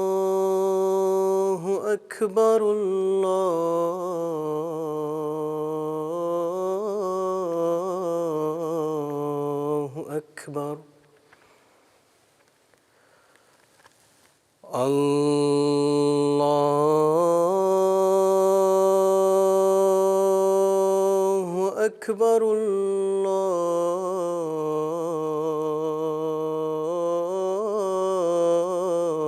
الله أكبر الله أكبر الله أكبر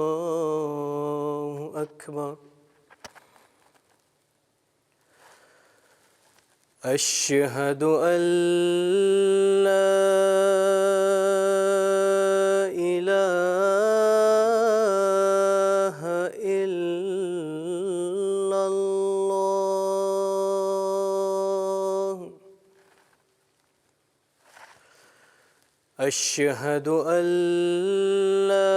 الله أكبر أشهد أن لا إله إلا الله أشهد أن لا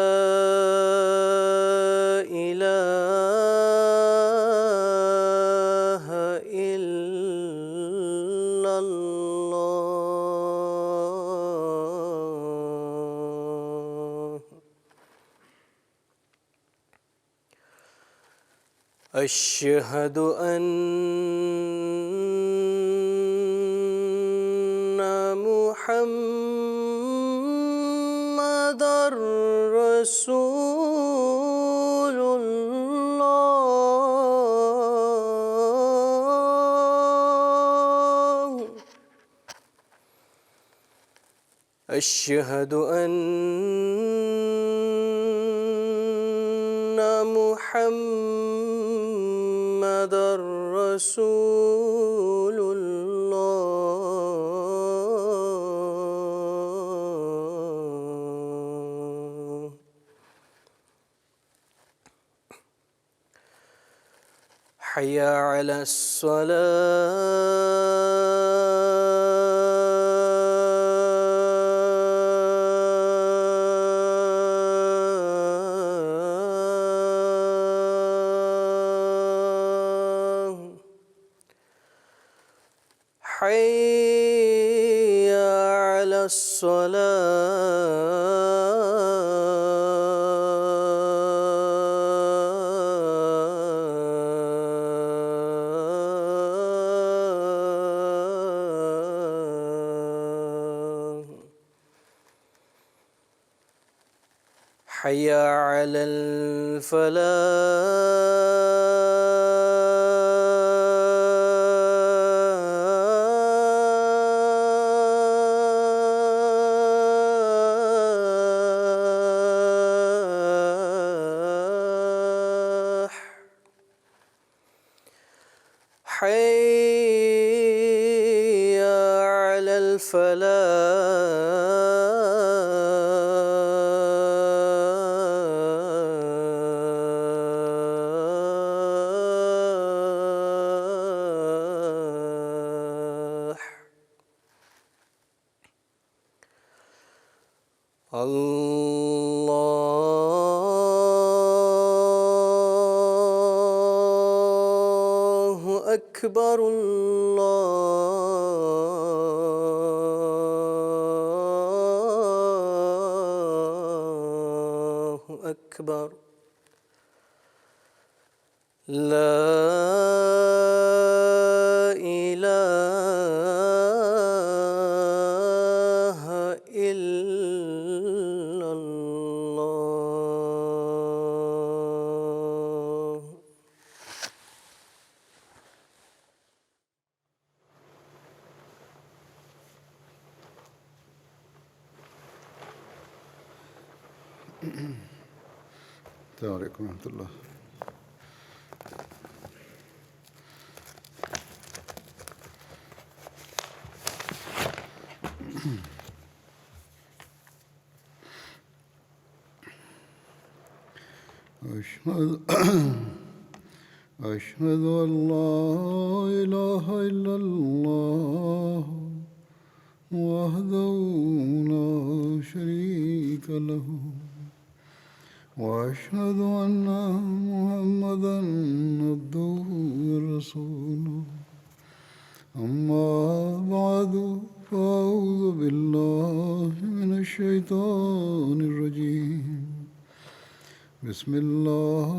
إله إلا الله أشهد أن محمدًا رسول الله أشهد أن محمدًا رسول الله حي على الصلاة حي على الصلاة حي على الفلاح حي على الفلاح الله أكبر الله أكبر لا إله إلا الله السلام عليكم ورحمة الله. أشهد أن لا إله إلا الله وحده لا شريك له وأشهد أن محمدًا عبده ورسوله أما بعد فأعوذ بالله من الشيطان الرجيم بسم الله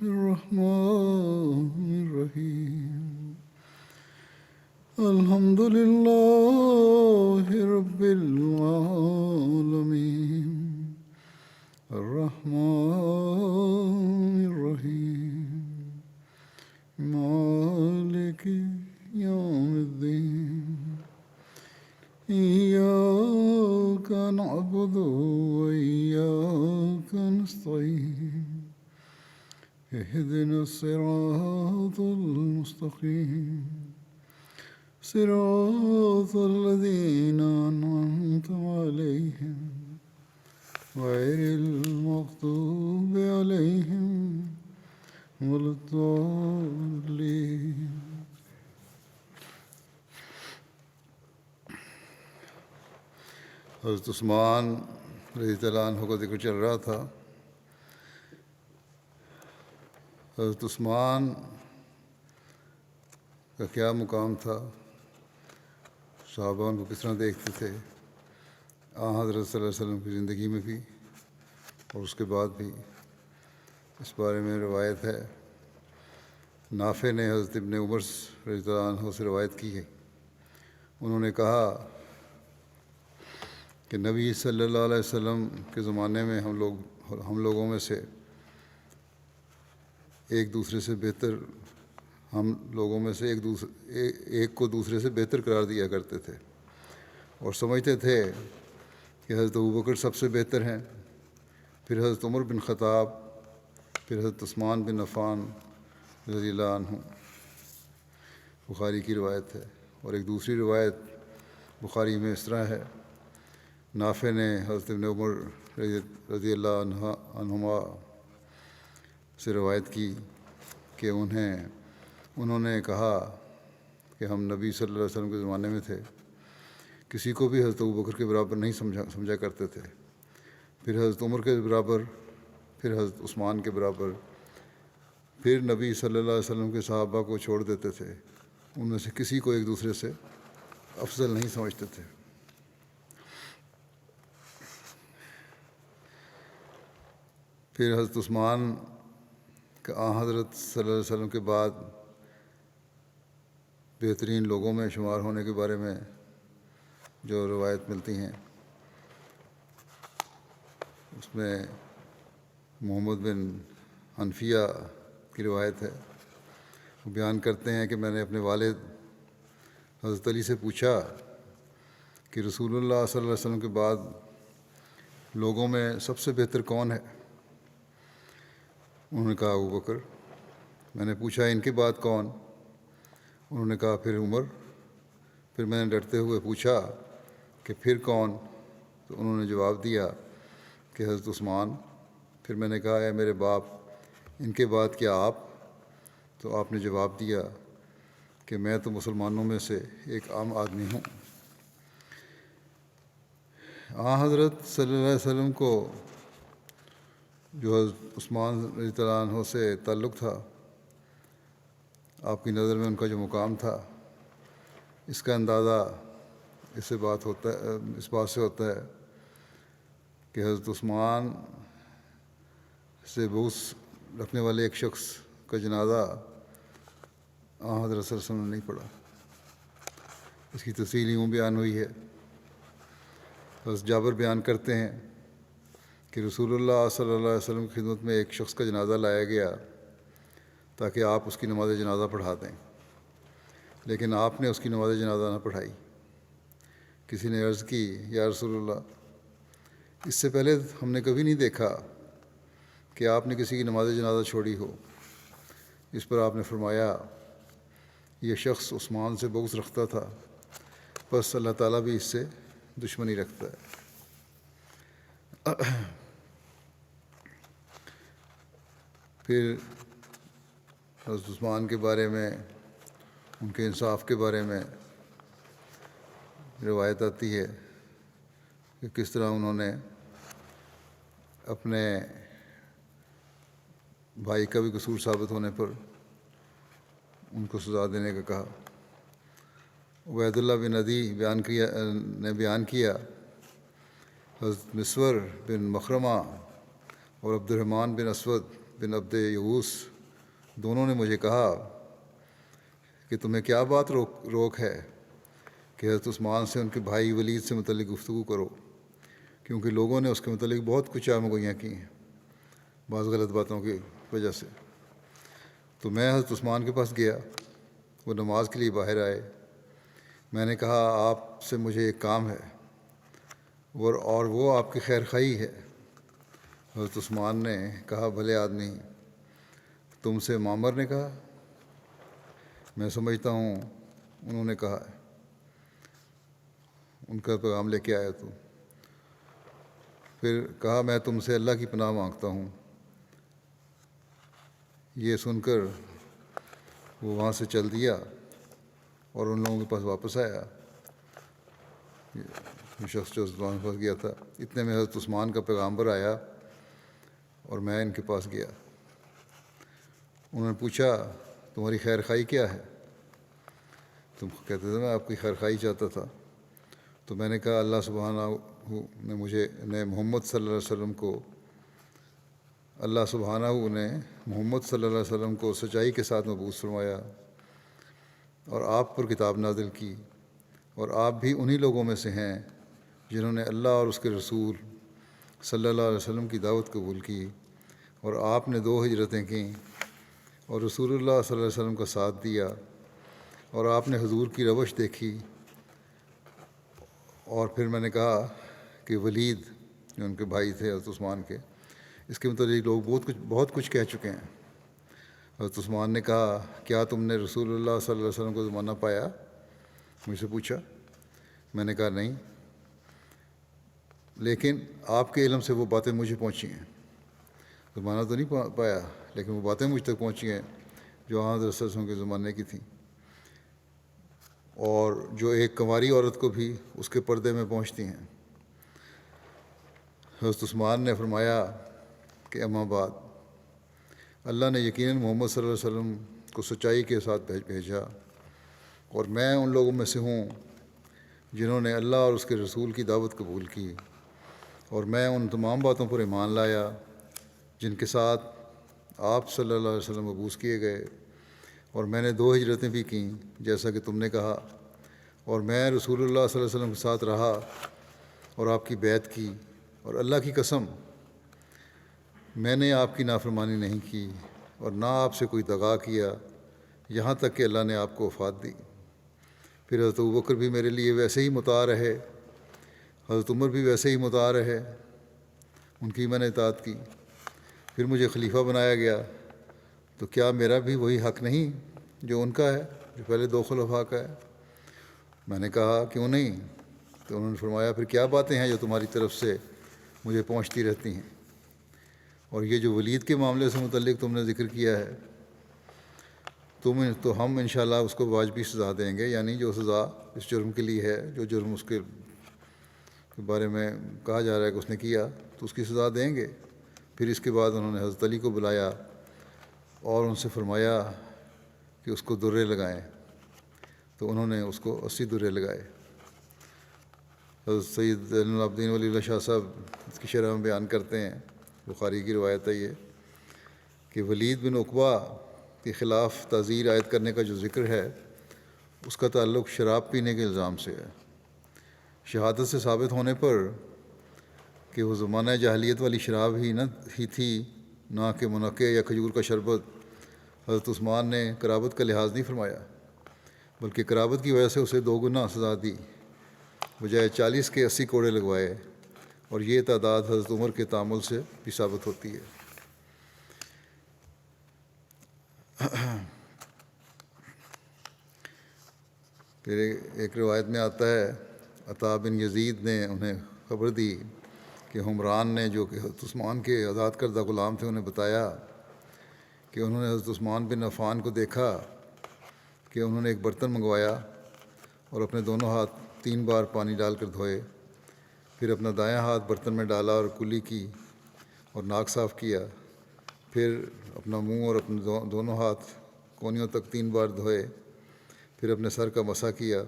الرحمن الرحيم الحمد لله رب العالمين الرحمن الرحيم مالك يوم الدين إياك نعبد وإياك نستعين اهدنا الصراط المستقيم صراط الذين أنعمت عليهم غير المغضوب عليهم ولا الضالين حضرت عثمان رضی اللہ عنہ کا ذکر چل رہا تھا. حضرت عثمان کا کیا مقام تھا, صحابہ ان کو کس طرح دیکھتے تھے, حضرت صلی اللہ علیہ وسلم کی زندگی میں بھی اور اس کے بعد بھی. اس بارے میں روایت ہے, نافع نے حضرت ابن عمر رضی اللہ عنہ سے روایت کی ہے. انہوں نے کہا کہ نبی صلی اللہ علیہ وسلم کے زمانے میں ہم لوگوں میں سے ایک دوسرے سے بہتر ایک کو دوسرے سے بہتر قرار دیا کرتے تھے اور سمجھتے تھے کہ حضرت ابوبکر سب سے بہتر ہیں, پھر حضرت عمر بن خطاب, پھر حضرت عثمان بن عفان رضی اللہ عنہ. بخاری کی روایت ہے. اور ایک دوسری روایت بخاری میں اس طرح ہے, نافع نے حضرت ابن عمر رضی اللہ عنہما سے روایت کی کہ انہوں نے کہا کہ ہم نبی صلی اللہ علیہ وسلم کے زمانے میں تھے, کسی کو بھی حضرت ابوبکر کے برابر نہیں سمجھا کرتے تھے, پھر حضرت عمر کے برابر, پھر حضرت عثمان کے برابر, پھر نبی صلی اللہ علیہ وسلم کے صحابہ کو چھوڑ دیتے تھے. ان میں سے کسی کو ایک دوسرے سے افضل نہیں سمجھتے تھے. پھر حضرت عثمان کہ حضرت صلی اللہ علیہ وسلم کے بعد بہترین لوگوں میں شمار ہونے کے بارے میں جو روایت ملتی ہیں, اس میں محمد بن حنفیہ کی روایت ہے. وہ بیان کرتے ہیں کہ میں نے اپنے والد حضرت علی سے پوچھا کہ رسول اللہ صلی اللہ علیہ وسلم کے بعد لوگوں میں سب سے بہتر کون ہے؟ انہوں نے کہا ابوبکر. میں نے پوچھا ان کے بعد کون؟ انہوں نے کہا پھر عمر. پھر میں نے ڈرتے ہوئے پوچھا کہ پھر کون؟ تو انہوں نے جواب دیا کہ حضرت عثمان. پھر میں نے کہا اے میرے باپ, ان کے بعد کیا آپ؟ تو آپ نے جواب دیا کہ میں تو مسلمانوں میں سے ایک عام آدمی ہوں. حضرت صلی اللہ علیہ وسلم کو جو حضرت عثمان رضی اللہ عنہ سے تعلق تھا, آپ کی نظر میں ان کا جو مقام تھا, اس کا اندازہ اس بات سے ہوتا ہے کہ حضرت عثمان سے بغض رکھنے والے ایک شخص کا جنازہ حضرت صلی اللہ علیہ وسلم نے نہیں پڑھا. اس کی تفصیل یوں بیان ہوئی ہے. حضرت جابر بیان کرتے ہیں کہ رسول اللہ صلی اللہ علیہ وسلم کی خدمت میں ایک شخص کا جنازہ لایا گیا تاکہ آپ اس کی نماز جنازہ پڑھا دیں, لیکن آپ نے اس کی نماز جنازہ نہ پڑھائی. کسی نے عرض کی یا رسول اللہ, اس سے پہلے ہم نے کبھی نہیں دیکھا کہ آپ نے کسی کی نماز جنازہ چھوڑی ہو. اس پر آپ نے فرمایا یہ شخص عثمان سے بغض رکھتا تھا, بس اللہ تعالیٰ بھی اس سے دشمنی رکھتا ہے. پھر حضرت عثمان کے بارے میں, ان کے انصاف کے بارے میں روایت آتی ہے کہ کس طرح انہوں نے اپنے بھائی کا بھی قصور ثابت ہونے پر ان کو سزا دینے کا کہا. عبید اللہ بن عدی نے بیان کیا حضرت مسور بن مخرمہ اور عبد الرحمن بن اسود بن عبد یغوث دونوں نے مجھے کہا کہ تمہیں کیا بات روک ہے کہ حضرت عثمان سے ان کے بھائی ولید سے متعلق گفتگو کرو، کیونکہ لوگوں نے اس کے متعلق بہت کچھ آمگوئیاں کی ہیں بعض غلط باتوں کی وجہ سے۔ تو میں حضرت عثمان کے پاس گیا، وہ نماز کے لیے باہر آئے۔ میں نے کہا آپ سے مجھے ایک کام ہے اور وہ آپ کی خیر خواہی ہے۔ حضرت عثمان نے کہا بھلے آدمی، تم سے معمر نے کہا؟ میں سمجھتا ہوں انہوں نے کہا ہے، ان کا پیغام لے کے آیا تو۔ پھر کہا میں تم سے اللہ کی پناہ مانگتا ہوں۔ یہ سن کر وہ وہاں سے چل دیا اور ان لوگوں کے پاس واپس آیا، یہ شخص جو عثمان کے پاس گیا تھا۔ اتنے میں حضرت عثمان کا پیغامبر آیا اور میں ان کے پاس گیا۔ انہوں نے پوچھا تمہاری خیر خواہی کیا ہے؟ تم کہتے تھے میں آپ کی خیر خواہی چاہتا تھا۔ تو میں نے کہا اللہ سبحانہ نے محمد صلی اللہ علیہ وسلم کو محمد صلی اللہ علیہ وسلم کو سچائی کے ساتھ مبعوث فرمایا اور آپ پر کتاب نازل کی، اور آپ بھی انہی لوگوں میں سے ہیں جنہوں نے اللہ اور اس کے رسول صلی اللہ علیہ وسلم کی دعوت قبول کی، اور آپ نے 2 ہجرتیں کیں اور رسول اللہ صلی اللہ علیہ وسلم کا ساتھ دیا، اور آپ نے حضور کی روش دیکھی۔ اور پھر میں نے کہا کہ ولید جو ان کے بھائی تھے حضرت عثمان کے، اس کے متعلق لوگ بہت کچھ کہہ چکے ہیں۔ حضرت عثمان نے کہا کیا تم نے رسول اللہ صلی اللہ علیہ وسلم کو زمانہ پایا؟ مجھ سے پوچھا۔ میں نے کہا نہیں، لیکن آپ کے علم سے وہ باتیں مجھے پہنچی ہیں۔ زمانہ تو نہیں پایا، لیکن وہ باتیں مجھ تک پہنچی ہیں جو حضرت صلی اللہ علیہ وسلم کے زمانے کی تھیں، اور جو ایک کنواری عورت کو بھی اس کے پردے میں پہنچتی ہیں۔ حضرت عثمان نے فرمایا کہ اما بعد، اللہ نے یقیناً محمد صلی اللہ علیہ وسلم کو سچائی کے ساتھ بھیجا، اور میں ان لوگوں میں سے ہوں جنہوں نے اللہ اور اس کے رسول کی دعوت قبول کی، اور میں ان تمام باتوں پر ایمان لایا جن کے ساتھ آپ صلی اللہ علیہ وسلم مبعوث کیے گئے، اور میں نے 2 ہجرتیں بھی کیں جیسا کہ تم نے کہا، اور میں رسول اللہ صلی اللہ علیہ وسلم کے ساتھ رہا اور آپ کی بیعت کی، اور اللہ کی قسم میں نے آپ کی نافرمانی نہیں کی اور نہ آپ سے کوئی دغا کیا، یہاں تک کہ اللہ نے آپ کو وفات دی۔ پھر حضرت ابوبکر بھی میرے لیے ویسے ہی مطاع رہے، حضرت عمر بھی ویسے ہی مطاع رہے، ان کی میں نے اطاعت کی۔ پھر مجھے خلیفہ بنایا گیا، تو کیا میرا بھی وہی حق نہیں جو ان کا ہے، جو پہلے 2 خلفاء کا ہے؟ میں نے کہا کیوں نہیں؟ تو انہوں نے فرمایا پھر کیا باتیں ہیں جو تمہاری طرف سے مجھے پہنچتی رہتی ہیں، اور یہ جو ولید کے معاملے سے متعلق تم نے ذکر کیا ہے تو ہم انشاءاللہ اس کو واجبی سزا دیں گے، یعنی جو سزا اس جرم کے لیے ہے، جو جرم اس کے بارے میں کہا جا رہا ہے کہ اس نے کیا، تو اس کی سزا دیں گے۔ پھر اس کے بعد انہوں نے حضرت علی کو بلایا اور ان سے فرمایا کہ اس کو درے لگائیں، تو انہوں نے اس کو 80 درے لگائے۔ حضرت سید زین العابدین ولی اللہ شاہ صاحب اس کی شرح میں بیان کرتے ہیں، بخاری کی روایت ہے یہ، کہ ولید بن عقبہ کے خلاف تعزیر عائد کرنے کا جو ذکر ہے اس کا تعلق شراب پینے کے الزام سے ہے۔ شہادت سے ثابت ہونے پر کہ وہ زمانہ جاہلیت والی شراب ہی تھی، نہ کہ منقع یا کھجور کا شربت، حضرت عثمان نے قرابت کا لحاظ نہیں فرمایا، بلکہ قرابت کی وجہ سے اسے 2 گنا سزا دی، بجائے 40 کے 80 کوڑے لگوائے، اور یہ تعداد حضرت عمر کے تعامل سے بھی ثابت ہوتی ہے۔ پھر ایک روایت میں آتا ہے عطا بن یزید نے انہیں خبر دی کہ حمران نے، جو کہ حضرت عثمان کے آزاد کردہ غلام تھے، انہیں بتایا کہ انہوں نے حضرت عثمان بن عفان کو دیکھا کہ انہوں نے ایک برتن منگوایا اور اپنے دونوں ہاتھ 3 بار پانی ڈال کر دھوئے، پھر اپنا دایاں ہاتھ برتن میں ڈالا اور کلی کی اور ناک صاف کیا، پھر اپنا منہ اور اپنے دونوں ہاتھ کونیوں تک 3 بار دھوئے، پھر اپنے سر کا مسح کیا،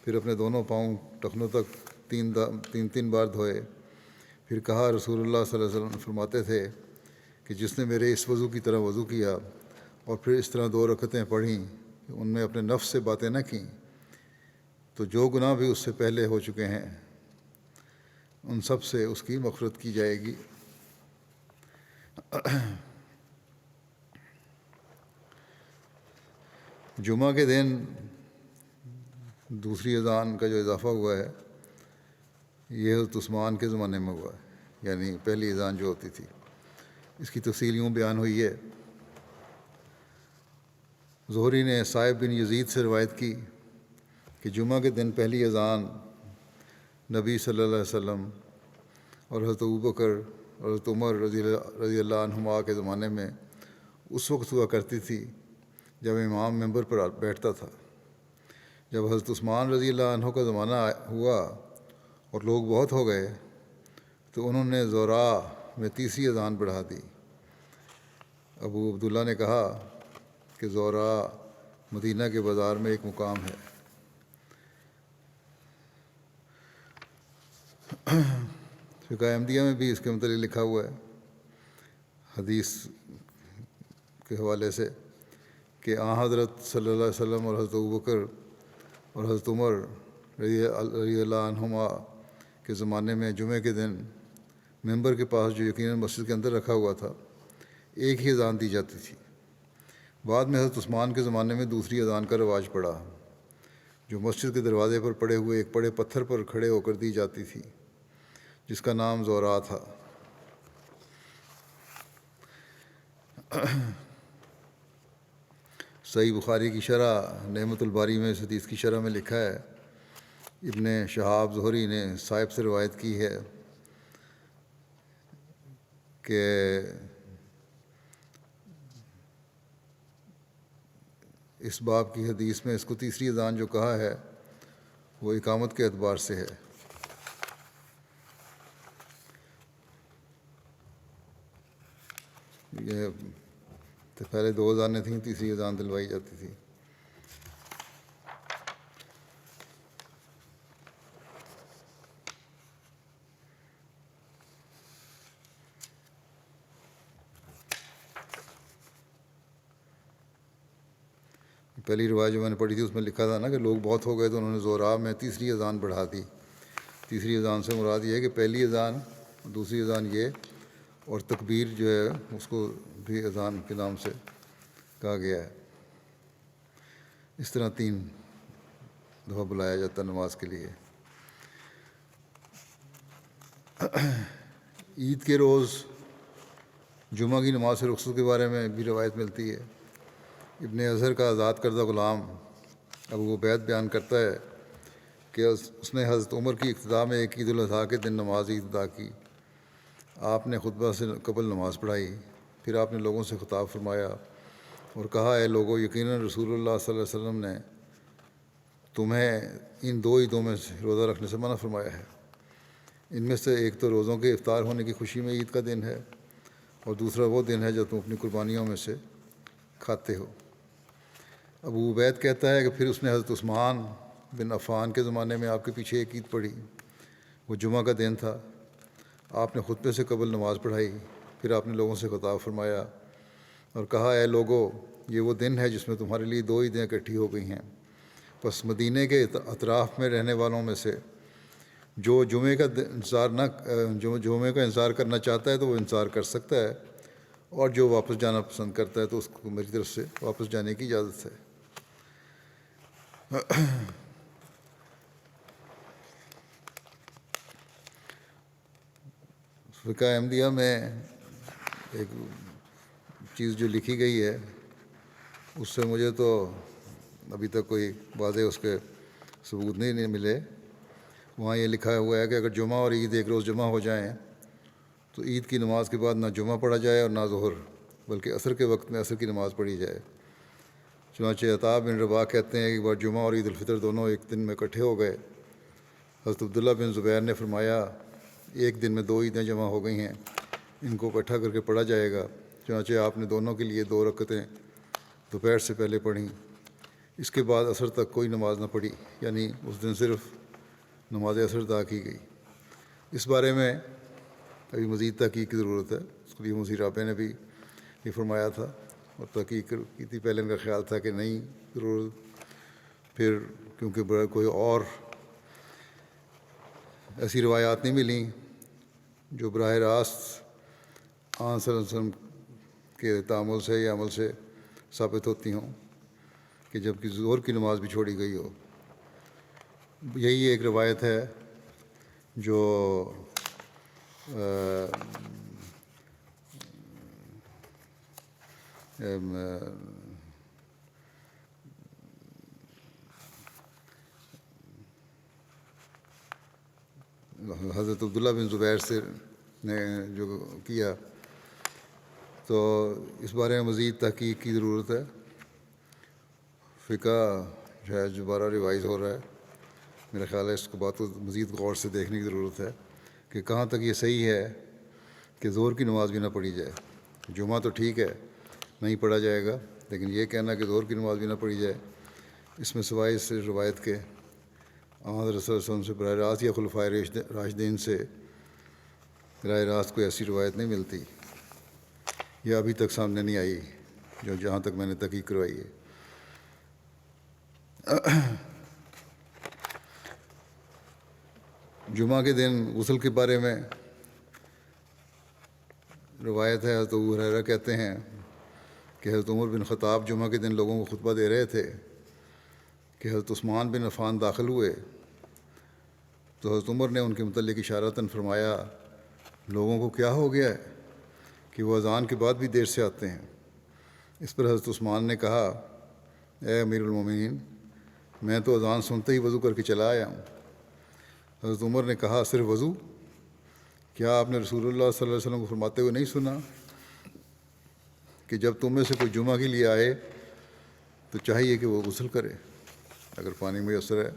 پھر اپنے دونوں پاؤں ٹخنوں تک 3 بار دھوئے، پھر کہا رسول اللہ صلی اللہ علیہ وسلم فرماتے تھے کہ جس نے میرے اس وضو کی طرح وضو کیا اور پھر اس طرح 2 رکعتیں پڑھیں کہ ان میں اپنے نفس سے باتیں نہ کیں، تو جو گناہ بھی اس سے پہلے ہو چکے ہیں ان سب سے اس کی مغفرت کی جائے گی۔ جمعہ کے دن دوسری اذان کا جو اضافہ ہوا ہے یہ حضرت عثمان کے زمانے میں ہوا ہے، یعنی پہلی اذان جو ہوتی تھی۔ اس کی تفصیل یوں بیان ہوئی ہے، زہری نے صائب بن یزید سے روایت کی کہ جمعہ کے دن پہلی اذان نبی صلی اللہ علیہ وسلم اور حضرت ابوبکر اور حضرت عمر رضی اللہ عنہما کے زمانے میں اس وقت ہوا کرتی تھی جب امام ممبر پر بیٹھتا تھا۔ جب حضرت عثمان رضی اللہ عنہ کا زمانہ ہوا اور لوگ بہت ہو گئے تو انہوں نے زورا میں تیسری اذان بڑھا دی۔ ابو عبداللہ نے کہا کہ زورا مدینہ کے بازار میں ایک مقام ہے۔ فقہ احمدیہ میں بھی اس کے متعلق لکھا ہوا ہے حدیث کے حوالے سے کہ حضرت صلی اللہ علیہ وسلم اور حضرت ابوبکر اور حضرت عمر رضی اللہ عنہما کے زمانے میں جمعے کے دن ممبر کے پاس جو یقیناً مسجد کے اندر رکھا ہوا تھا ایک ہی اذان دی جاتی تھی۔ بعد میں حضرت عثمان کے زمانے میں دوسری اذان کا رواج پڑا جو مسجد کے دروازے پر پڑے ہوئے ایک بڑے پتھر پر کھڑے ہو کر دی جاتی تھی جس کا نام زورا تھا۔ صحیح بخاری کی شرح نعمت الباری میں اس حدیث کی شرح میں لکھا ہے، ابن شہاب زہری نے صاحب سے روایت کی ہے کہ اس باب کی حدیث میں اس کو تیسری اذان جو کہا ہے وہ اقامت کے اعتبار سے ہے۔ یہ پہلے 2 اذانیں تھیں، تیسری اذان دلوائی جاتی تھی۔ پہلی روایت جو میں نے پڑھی تھی اس میں لکھا تھا نا کہ لوگ بہت ہو گئے تو انہوں نے زورا میں تیسری اذان بڑھا دی۔ تیسری اذان سے مراد یہ ہے کہ پہلی اذان، دوسری اذان یہ، اور تکبیر جو ہے اس کو بھی اذان کے نام سے کہا گیا ہے۔ اس طرح 3 دفعہ بلایا جاتا ہے نماز کے لیے۔ عید کے روز جمعہ کی نماز سے رخصت کے بارے میں بھی روایت ملتی ہے۔ ابن اظہر کا آزاد کردہ غلام ابو عبید بیان کرتا ہے کہ اس نے حضرت عمر کی اقتداء میں ایک عید الاضحیٰ کے دن نماز عید ادا کی۔ آپ نے خطبہ سے قبل نماز پڑھائی، پھر آپ نے لوگوں سے خطاب فرمایا اور کہا، اے لوگو، یقیناً رسول اللہ صلی اللہ علیہ وسلم نے تمہیں ان 2 عیدوں میں سے روزہ رکھنے سے منع فرمایا ہے۔ ان میں سے ایک تو روزوں کے افطار ہونے کی خوشی میں عید کا دن ہے اور دوسرا وہ دن ہے جو تم اپنی قربانیوں میں سے کھاتے ہو۔ ابو عبید کہتا ہے کہ پھر اس نے حضرت عثمان بن عفان کے زمانے میں آپ کے پیچھے ایک عید پڑھی، وہ جمعہ کا دن تھا۔ آپ نے خطبے سے قبل نماز پڑھائی، پھر آپ نے لوگوں سے خطاب فرمایا اور کہا، اے لوگو، یہ وہ دن ہے جس میں تمہارے لیے 2 عیدیں اکٹھی ہو گئی ہیں۔ پس مدینے کے اطراف میں رہنے والوں میں سے جو جمعے کا انتظار کرنا چاہتا ہے تو وہ انتظار کر سکتا ہے، اور جو واپس جانا پسند کرتا ہے تو اس کو میری طرف سے واپس جانے کی اجازت ہے۔ فقہ احمدیہ میں ایک چیز جو لکھی گئی ہے اس سے مجھے تو ابھی تک کوئی واضح اس کے ثبوت نہیں ملے۔ وہاں یہ لکھا ہوا ہے کہ اگر جمعہ اور عید ایک روز جمع ہو جائیں تو عید کی نماز کے بعد نہ جمعہ پڑھا جائے اور نہ ظہر، بلکہ عصر کے وقت میں عصر کی نماز پڑھی جائے۔ چنانچہ عطا بن رباح کہتے ہیں کہ ایک بار جمعہ اور عید الفطر دونوں ایک دن میں اکٹھے ہو گئے۔ حضرت عبداللہ بن زبیر نے فرمایا، ایک دن میں 2 عیدیں جمع ہو گئی ہیں، ان کو اکٹھا کر کے پڑھا جائے گا۔ چنانچہ آپ نے دونوں کے لیے 2 رکعتیں دوپہر سے پہلے پڑھیں۔ اس کے بعد عصر تک کوئی نماز نہ پڑھی، یعنی اس دن صرف نماز عصر ادا کی گئی۔ اس بارے میں ابھی مزید تحقیق کی ضرورت ہے. اس کے لیے مصیر رابع نے بھی یہ فرمایا تھا اور تحقیق کی تھی. پہلے ان کا خیال تھا کہ نہیں ضرورت، پھر کیونکہ کوئی اور ایسی روایات نہیں ملیں جو براہ راست آن صلی اللہ علیہ وسلم کے تعامل سے یا عمل سے ثابت ہوتی ہوں کہ جب کہ ظہر کی نماز بھی چھوڑی گئی ہو. یہی ایک روایت ہے جو حضرت عبداللہ بن زبیر سے نے جو کیا، تو اس بارے میں مزید تحقیق کی ضرورت ہے. فقہ شاید دوبارہ ریوائز ہو رہا ہے، میرا خیال ہے اس کو بات کو مزید غور سے دیکھنے کی ضرورت ہے کہ کہاں تک یہ صحیح ہے کہ ظہر کی نماز بھی نہ پڑھی جائے. جمعہ تو ٹھیک ہے نہیں پڑھا جائے گا، لیکن یہ کہنا کہ ظہر کی نماز بھی نہ پڑھی جائے، اس میں سوائے اس روایت کے حضرت صلی اللہ علیہ وسلم سے براہ راست یا خلفائے راشدین سے براہ راست کوئی ایسی روایت نہیں ملتی، یا ابھی تک سامنے نہیں آئی جہاں تک میں نے تحقیق کروائی ہے. جمعہ کے دن غسل کے بارے میں روایت ہے. حضرت ابو ہریرہ کہتے ہیں کہ حضرت عمر بن خطاب جمعہ کے دن لوگوں کو خطبہ دے رہے تھے کہ حضرت عثمان بن عفان داخل ہوئے، تو حضرت عمر نے ان کے متعلق اشارتاً فرمایا لوگوں کو کیا ہو گیا ہے کہ وہ اذان کے بعد بھی دیر سے آتے ہیں. اس پر حضرت عثمان نے کہا اے امیر المومنین، میں تو اذان سنتے ہی وضو کر کے چلا آیا ہوں. حضرت عمر نے کہا صرف وضو؟ کیا آپ نے رسول اللہ صلی اللہ علیہ وسلم کو فرماتے ہوئے نہیں سنا کہ جب تم میں سے کوئی جمعہ کے لیے آئے تو چاہیے کہ وہ غسل کرے؟ اگر پانی میسر ہے،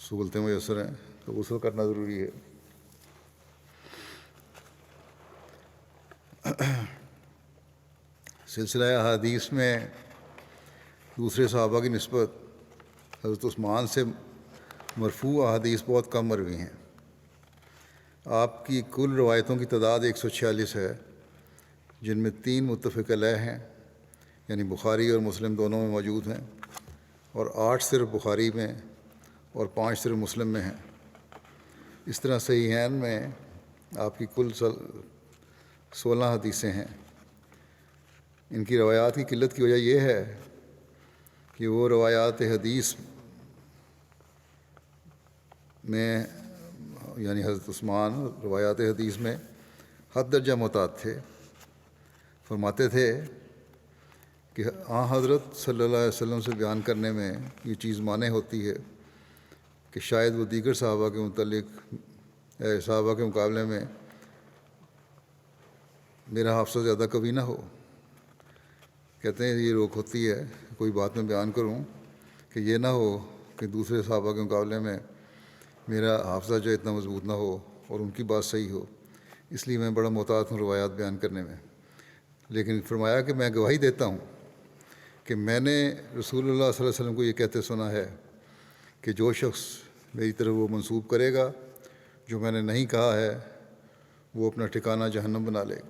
سہولتیں میسر ہیں تو غسل کرنا ضروری ہے. سلسلہ احادیث میں دوسرے صحابہ کی نسبت حضرت عثمان سے مرفوع احادیث بہت کم مروی ہیں. آپ کی کل روایتوں کی تعداد 146 ہے، جن میں 3 متفق علیہ ہیں یعنی بخاری اور مسلم دونوں میں موجود ہیں، اور 8 صرف بخاری میں اور 5 صرف مسلم میں ہیں. اس طرح صحیحین میں آپ کی کل 16 حدیثیں ہیں. ان کی روایات کی قلت کی وجہ یہ ہے کہ وہ روایات حدیث میں یعنی حضرت عثمان روایات حدیث میں حد درجہ محتاط تھے. فرماتے تھے کہ حضرت صلی اللہ علیہ وسلم سے بیان کرنے میں یہ چیز مانع ہوتی ہے کہ شاید وہ دیگر صحابہ کے صحابہ کے مقابلے میں میرا حافظہ زیادہ قوی نہ ہو. کہتے ہیں یہ روک ہوتی ہے کوئی بات میں بیان کروں کہ یہ نہ ہو کہ دوسرے صحابہ کے مقابلے میں میرا حافظہ جو اتنا مضبوط نہ ہو اور ان کی بات صحیح ہو، اس لیے میں بڑا محتاط ہوں روایات بیان کرنے میں. لیکن فرمایا کہ میں گواہی دیتا ہوں کہ میں نے رسول اللہ صلی اللہ علیہ وسلم کو یہ کہتے سنا ہے کہ جو شخص میری طرف وہ منسوب کرے گا جو میں نے نہیں کہا ہے وہ اپنا ٹھکانہ جہنم بنا لے گا.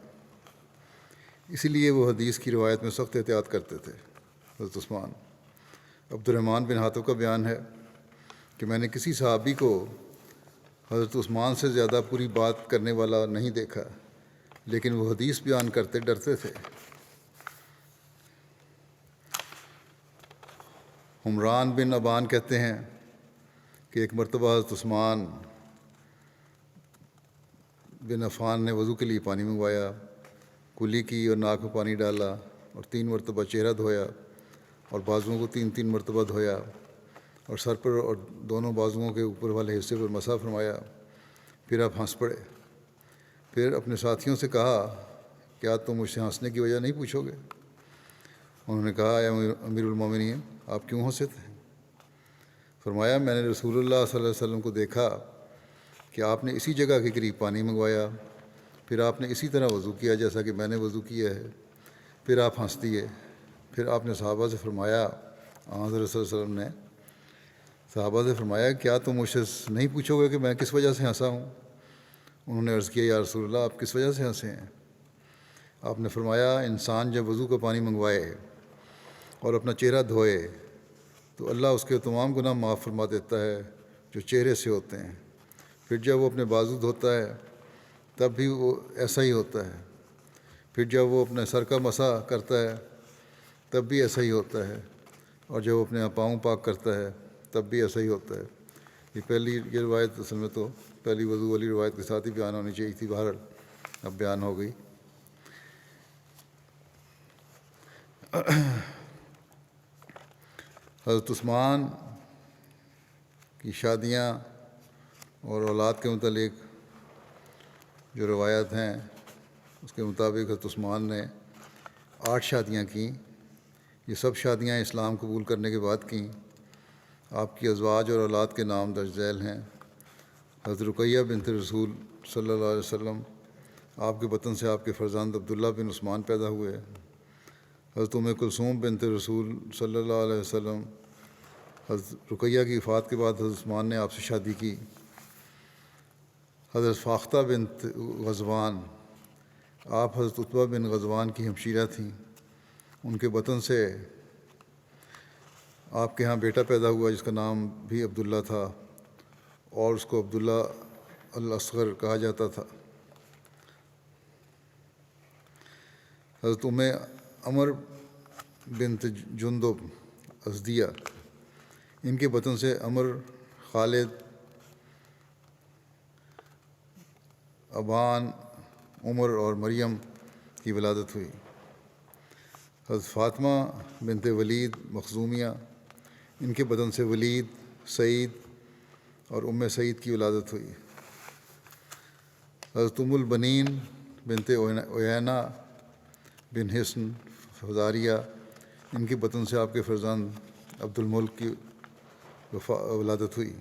اسی لیے وہ حدیث کی روایت میں سخت احتیاط کرتے تھے. حضرت عثمان. عبد الرحمن بن حاتب کا بیان ہے کہ میں نے کسی صحابی کو حضرت عثمان سے زیادہ پوری بات کرنے والا نہیں دیکھا، لیکن وہ حدیث بیان کرتے ڈرتے تھے. عمران بن ابان کہتے ہیں کہ ایک مرتبہ حضرت عثمان بن عفان نے وضو کے لیے پانی منگوایا، کلی کی اور ناک میں پانی ڈالا اور 3 مرتبہ چہرہ دھویا اور بازوؤں کو 3 مرتبہ دھویا اور سر پر اور دونوں بازوؤں کے اوپر والے حصے پر مسح فرمایا. پھر آپ ہنس پڑے. پھر اپنے ساتھیوں سے کہا کیا تم مجھ سے ہنسنے کی وجہ نہیں پوچھو گے؟ انہوں نے کہا اے امیر المومنین آپ کیوں ہنسے تھے؟ فرمایا میں نے رسول اللہ صلی اللہ علیہ وسلم کو دیکھا کہ آپ نے اسی جگہ کے قریب پانی منگوایا، پھر آپ نے اسی طرح وضو کیا جیسا کہ میں نے وضو کیا ہے، پھر آپ ہنس دیے. پھر آپ نے صحابہ سے فرمایا حضرت صلی اللہ علیہ وسلم نے صحابہ سے فرمایا کیا تم مجھ سے نہیں پوچھو گے کہ میں کس وجہ سے ہنسا ہوں؟ انہوں نے عرض کیا یا رسول اللہ آپ کس وجہ سے ہنسے ہیں؟ آپ نے فرمایا انسان جب وضو کا پانی منگوائے اور اپنا چہرہ دھوئے تو اللہ اس کے تمام گناہ معاف فرما دیتا ہے جو چہرے سے ہوتے ہیں، پھر جب وہ اپنے بازو دھوتا ہے تب بھی وہ ایسا ہی ہوتا ہے، پھر جب وہ اپنے سر کا مسح کرتا ہے تب بھی ایسا ہی ہوتا ہے، اور جب وہ اپنے پاؤں پاک کرتا ہے تب بھی ایسا ہی ہوتا ہے۔ یہ روایت اصل میں تو پہلی وضو والی روایت کے ساتھ ہی بیان ہونی چاہیے تھی، بہرحال اب بیان ہو گئی۔ حضرت عثمان کی شادیاں اور اولاد کے متعلق جو روایات ہیں اس کے مطابق حضرت عثمان نے 8 شادیاں کیں۔ یہ سب شادیاں اسلام قبول کرنے کے بعد کیں۔ آپ کی ازواج اور اولاد کے نام درج ذیل ہیں۔ حضرت رقیہ بنت رسول صلی اللہ علیہ وسلم، آپ کے بطن سے آپ کے فرزند عبداللہ بن عثمان پیدا ہوئے۔ حضرت ام کلثوم بنت رسول صلی اللہ علیہ وسلم، حضرت رقیہ کی وفات کے بعد حضرت عثمان نے آپ سے شادی کی۔ حضرت فاختہ بنت غزوان، آپ حضرت عتبہ بن غزوان کی ہمشیرہ تھیں۔ ان کے بطن سے آپ کے ہاں بیٹا پیدا ہوا جس کا نام بھی عبداللہ تھا، اور اس کو عبداللہ الاصغر کہا جاتا تھا۔ حضرت ام عمر بنت جندب ازدیہ، ان کے بطن سے عمر، خالد، ابان، عمر اور مریم کی ولادت ہوئی۔ حضرت فاطمہ بنت ولید مخزومیہ، ان کے بدن سے ولید، سعید اور ام سعید کی ولادت ہوئی۔ حضرت ام البنین بنت عیینہ بن حصن فزاریہ، ان کے بطن سے آپ کے فرزند عبد الملک کی ولادت ہوئی۔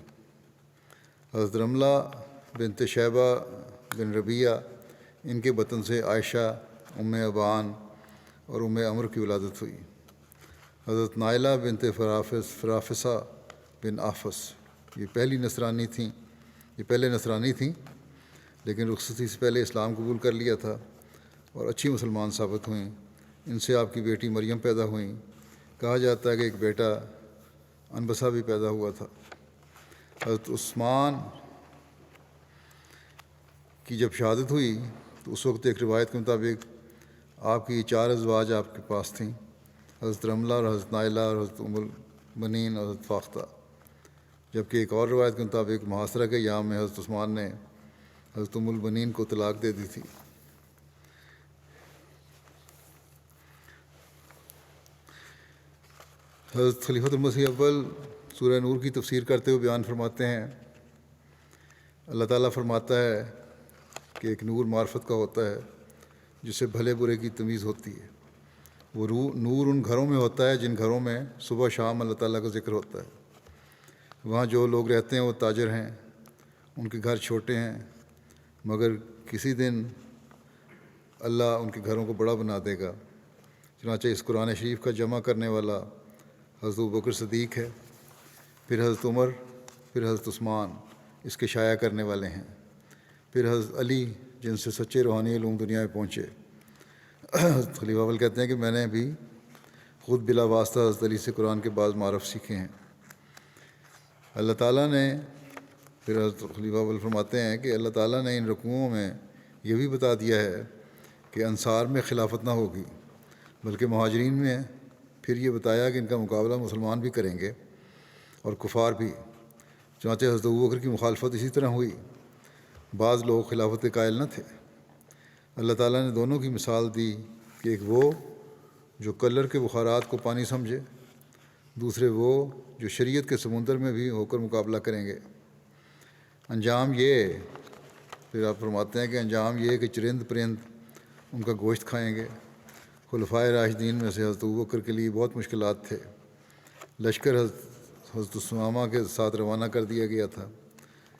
حضرت رملہ بنت شیبہ بن ربیعہ، ان کے بطن سے عائشہ، ام ابان اور ام عمر کی ولادت ہوئی۔ حضرت نائلہ بنت فرافسہ بن آفس، یہ پہلے نصرانی تھیں لیکن رخصتی سے پہلے اسلام قبول کر لیا تھا اور اچھی مسلمان ثابت ہوئیں۔ ان سے آپ کی بیٹی مریم پیدا ہوئیں۔ کہا جاتا ہے کہ ایک بیٹا انبسہ بھی پیدا ہوا تھا۔ حضرت عثمان کی جب شہادت ہوئی تو اس وقت ایک روایت کے مطابق آپ کی 4 ازواج آپ کے پاس تھیں، حضرت رملہ اور حضرت نائلہ اور حضرت ام البنین اور حضرت فاختہ، جبکہ ایک اور روایت کے مطابق محاصرہ کے ایام میں حضرت عثمان نے حضرت ام البنین کو طلاق دے دی تھی۔ حضرت خلیفۃ المسیح اول سورہ نور کی تفسیر کرتے ہوئے بیان فرماتے ہیں، اللہ تعالیٰ فرماتا ہے کہ ایک نور معرفت کا ہوتا ہے جس سے بھلے برے کی تمیز ہوتی ہے۔ وہ نور ان گھروں میں ہوتا ہے جن گھروں میں صبح شام اللہ تعالیٰ کا ذکر ہوتا ہے۔ وہاں جو لوگ رہتے ہیں وہ تاجر ہیں، ان کے گھر چھوٹے ہیں، مگر کسی دن اللہ ان کے گھروں کو بڑا بنا دے گا۔ چنانچہ اس قرآن شریف کا جمع کرنے والا حضرت ابوبکر صدیق ہے، پھر حضرت عمر، پھر حضرت عثمان اس کے شائع کرنے والے ہیں، پھر حضرت علی جن سے سچے روحانی علوم دنیا میں پہنچے۔ حضرت خلیفہ اول کہتے ہیں کہ میں نے بھی خود بلا واسطہ حضرت علی سے قرآن کے بعض معارف سیکھے ہیں۔ اللہ تعالیٰ نے، پھر حضرت خلیفہ اول فرماتے ہیں کہ اللہ تعالیٰ نے ان رکوعوں میں یہ بھی بتا دیا ہے کہ انصار میں خلافت نہ ہوگی، بلکہ مہاجرین میں پھر یہ بتایا کہ ان کا مقابلہ مسلمان بھی کریں گے اور کفار بھی۔ چنانچہ حضرت ابوبکر کی مخالفت اسی طرح ہوئی، بعض لوگ خلافت کے قائل نہ تھے۔ اللہ تعالیٰ نے دونوں کی مثال دی کہ ایک وہ جو کلر کے بخارات کو پانی سمجھے، دوسرے وہ جو شریعت کے سمندر میں بھی ہو کر مقابلہ کریں گے۔ انجام یہ، پھر آپ فرماتے ہیں کہ انجام یہ کہ چرند پرند ان کا گوشت کھائیں گے۔ خلفائے راشدین میں سے حضرت ابوبکر کے لیے بہت مشکلات تھے۔ لشکر حضرت ثمامہ کے ساتھ روانہ کر دیا گیا تھا۔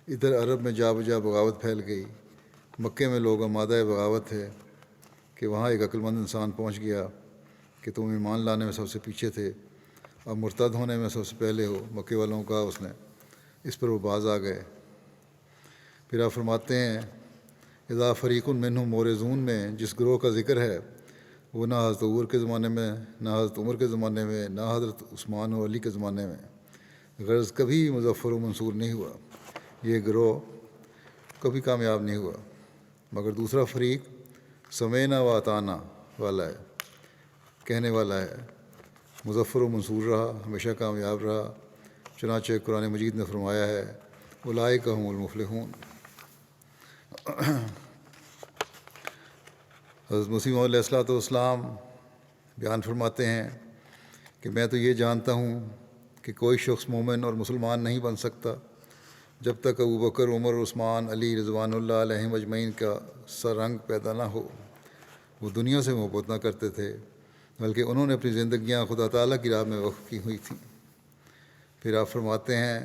ادھر عرب میں جا بجا بغاوت پھیل گئی۔ مکے میں لوگ آمادہ بغاوت تھے کہ وہاں ایک عقلمند انسان پہنچ گیا کہ تم ایمان لانے میں سب سے پیچھے تھے، اب مرتد ہونے میں سب سے پہلے ہو۔ مکے والوں کو کہا اس نے، اس پر وہ باز آ گئے۔ پھر آپ فرماتے ہیں اذا فریق منہم مورزون میں جس گروہ کا ذکر ہے وہ نہ حضرت عمر کے زمانے میں، نہ حضرت عمر کے زمانے میں، نہ حضرت عثمان و علی کے زمانے میں غرض کبھی مظفر و منصور نہیں ہوا، یہ گروہ کبھی کامیاب نہیں ہوا، مگر دوسرا فریق سمینا و اطانا والا ہے، کہنے والا ہے، مظفر و منصور رہا، ہمیشہ کامیاب رہا۔ چنانچہ قرآن مجید نے فرمایا ہے اولئک هم المفلحون۔ حضرت مسیح موعود علیہ السلام بیان فرماتے ہیں کہ میں تو یہ جانتا ہوں کہ کوئی شخص مومن اور مسلمان نہیں بن سکتا جب تک ابوبکر، عمر، عثمان، علی رضوان اللہ علیہم اجمعین کا سا رنگ پیدا نہ ہو۔ وہ دنیا سے محبت نہ کرتے تھے بلکہ انہوں نے اپنی زندگیاں خدا تعالیٰ کی راہ میں وقف کی ہوئی تھیں۔ پھر آپ فرماتے ہیں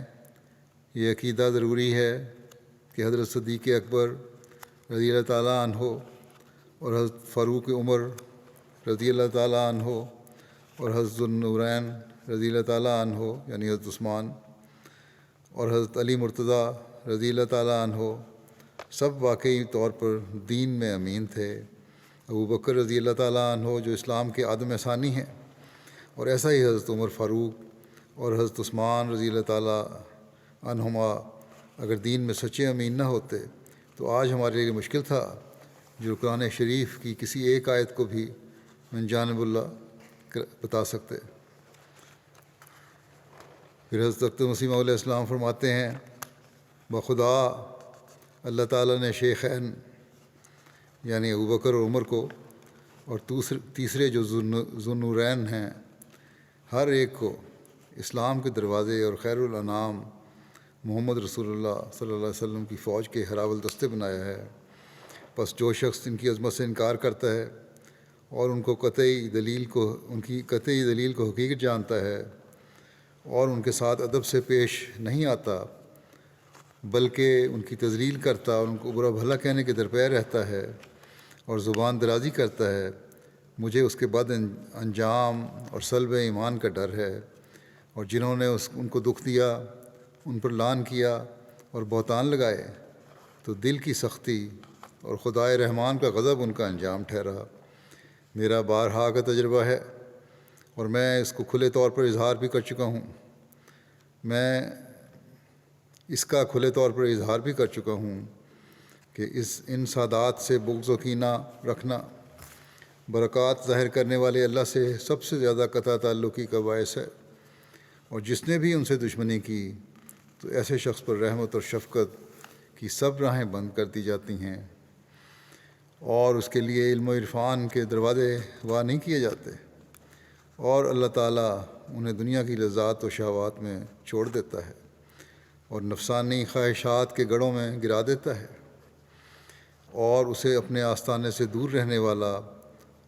یہ عقیدہ ضروری ہے کہ حضرت صدیق اکبر رضی اللہ تعالیٰ عنہ اور حضرت فاروق عمر رضی اللہ تعالیٰ عنہ اور حضرت ذوالنورین رضی اللہ تعالیٰ عنہ یعنی حضرت عثمان اور حضرت علی مرتضیٰ رضی اللہ تعالیٰ عنہ سب واقعی طور پر دین میں امین تھے۔ ابوبکر رضی اللہ تعالیٰ عنہ جو اسلام کے عدم ثانی ہیں، اور ایسا ہی حضرت عمر فاروق اور حضرت عثمان رضی اللہ تعالیٰ عنہما اگر دین میں سچے امین نہ ہوتے تو آج ہمارے لیے مشکل تھا جو قرآن شریف کی کسی ایک آیت کو بھی من جانب اللہ بتا سکتے۔ پھر حضرت مسیح موعود علیہ السلام فرماتے ہیں بخدا اللہ تعالیٰ نے شیخین یعنی ابوبکر اور عمر کو اور تیسرے جو ذوالنورین ہیں ہر ایک کو اسلام کے دروازے اور خیر الانام محمد رسول اللہ صلی اللہ علیہ وسلم کی فوج کے ہراول دستے بنایا ہے۔ پس جو شخص ان کی عظمت سے انکار کرتا ہے اور ان کی قطعی دلیل کو حقیقت جانتا ہے اور ان کے ساتھ ادب سے پیش نہیں آتا بلکہ ان کی تذلیل کرتا اور ان کو برا بھلا کہنے کے درپے رہتا ہے اور زبان درازی کرتا ہے، مجھے اس کے بعد انجام اور سلب ایمان کا ڈر ہے۔ اور جنہوں نے ان کو دکھ دیا، ان پر لعن کیا اور بہتان لگائے تو دل کی سختی اور خدائے رحمان کا غضب ان کا انجام ٹھہرا۔ میرا بارہا کا تجربہ ہے اور میں اس کو کھلے طور پر اظہار بھی کر چکا ہوں، کہ ان سادات سے بغض و کینہ رکھنا برکات ظاہر کرنے والے اللہ سے سب سے زیادہ قطع تعلقی کا باعث ہے، اور جس نے بھی ان سے دشمنی کی تو ایسے شخص پر رحمت اور شفقت کی سب راہیں بند کر دی جاتی ہیں اور اس کے لیے علم و عرفان کے دروازے وا نہیں کیے جاتے، اور اللہ تعالیٰ انہیں دنیا کی لذات و شہوات میں چھوڑ دیتا ہے اور نفسانی خواہشات کے گڑھوں میں گرا دیتا ہے اور اسے اپنے آستانے سے دور رہنے والا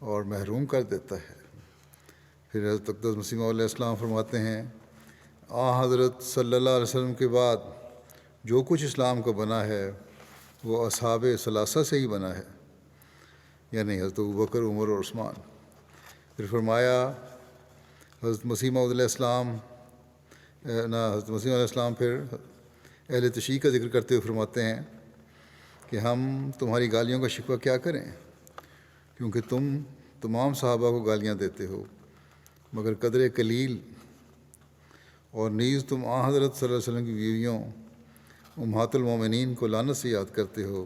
اور محروم کر دیتا ہے۔ پھر حضرت اقدس مسیح موعود علیہ السلام فرماتے ہیں حضرت صلی اللہ علیہ وسلم کے بعد جو کچھ اسلام کا بنا ہے وہ اصحاب ثلاثہ سے ہی بنا ہے، یعنی حضرت ابوبکر، عمر اور عثمان۔ پھر فرمایا حضرت مسیح موعود علیہ السلام پھر اہل تشیع کا ذکر کرتے ہوئے فرماتے ہیں کہ ہم تمہاری گالیوں کا شکوہ کیا کریں، کیونکہ تم تمام صحابہ کو گالیاں دیتے ہو مگر قدر قلیل، اور نیز تم حضرت صلی اللہ علیہ وسلم کی بیویوں امہات المومنین کو لعنت سے یاد کرتے ہو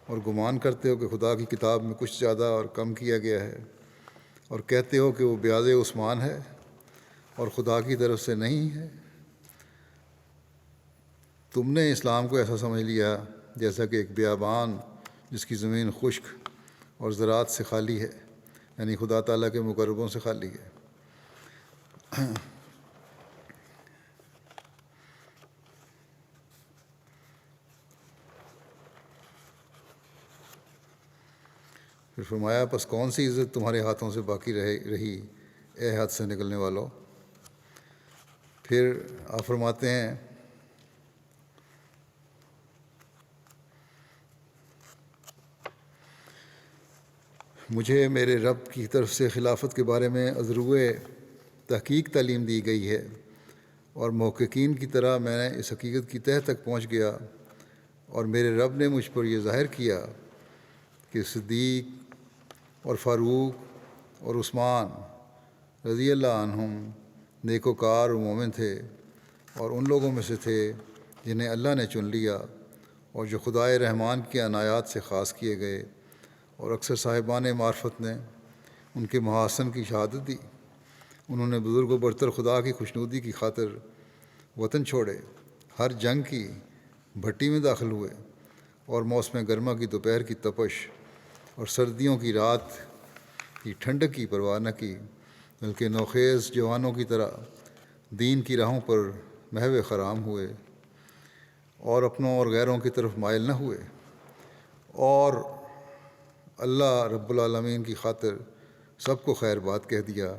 اور گمان کرتے ہو کہ خدا کی کتاب میں کچھ زیادہ اور کم کیا گیا ہے، اور کہتے ہو کہ وہ بیاض عثمان ہے اور خدا کی طرف سے نہیں ہے۔ تم نے اسلام کو ایسا سمجھ لیا جیسا کہ ایک بیابان جس کی زمین خشک اور زراعت سے خالی ہے، یعنی خدا تعالیٰ کے مقربوں سے خالی ہے۔ پھر فرمایا پس کون سی عزت تمہارے ہاتھوں سے باقی رہی اے ہاتھ سے نکلنے والوں۔ پھر آپ فرماتے ہیں مجھے میرے رب کی طرف سے خلافت کے بارے میں ازروِ تحقیق تعلیم دی گئی ہے، اور محققین کی طرح میں نے اس حقیقت کی تہہ تک پہنچ گیا اور میرے رب نے مجھ پر یہ ظاہر کیا کہ صدیق اور فاروق اور عثمان رضی اللہ عنہم نیکوکار و مومن تھے اور ان لوگوں میں سے تھے جنہیں اللہ نے چن لیا اور جو خدائے رحمان کی عنایات سے خاص کیے گئے، اور اکثر صاحبان معرفت نے ان کے محاسن کی شہادت دی۔ انہوں نے بزرگ و برتر خدا کی خوشنودی کی خاطر وطن چھوڑے، ہر جنگ کی بھٹی میں داخل ہوئے، اور موسم گرما کی دوپہر کی تپش اور سردیوں کی رات کی ٹھنڈک کی پرواہ نہ کی، بلکہ نوخیز جوانوں کی طرح دین کی راہوں پر محو خرام ہوئے اور اپنوں اور غیروں کی طرف مائل نہ ہوئے، اور اللہ رب العالمین کی خاطر سب کو خیر بات کہہ دیا۔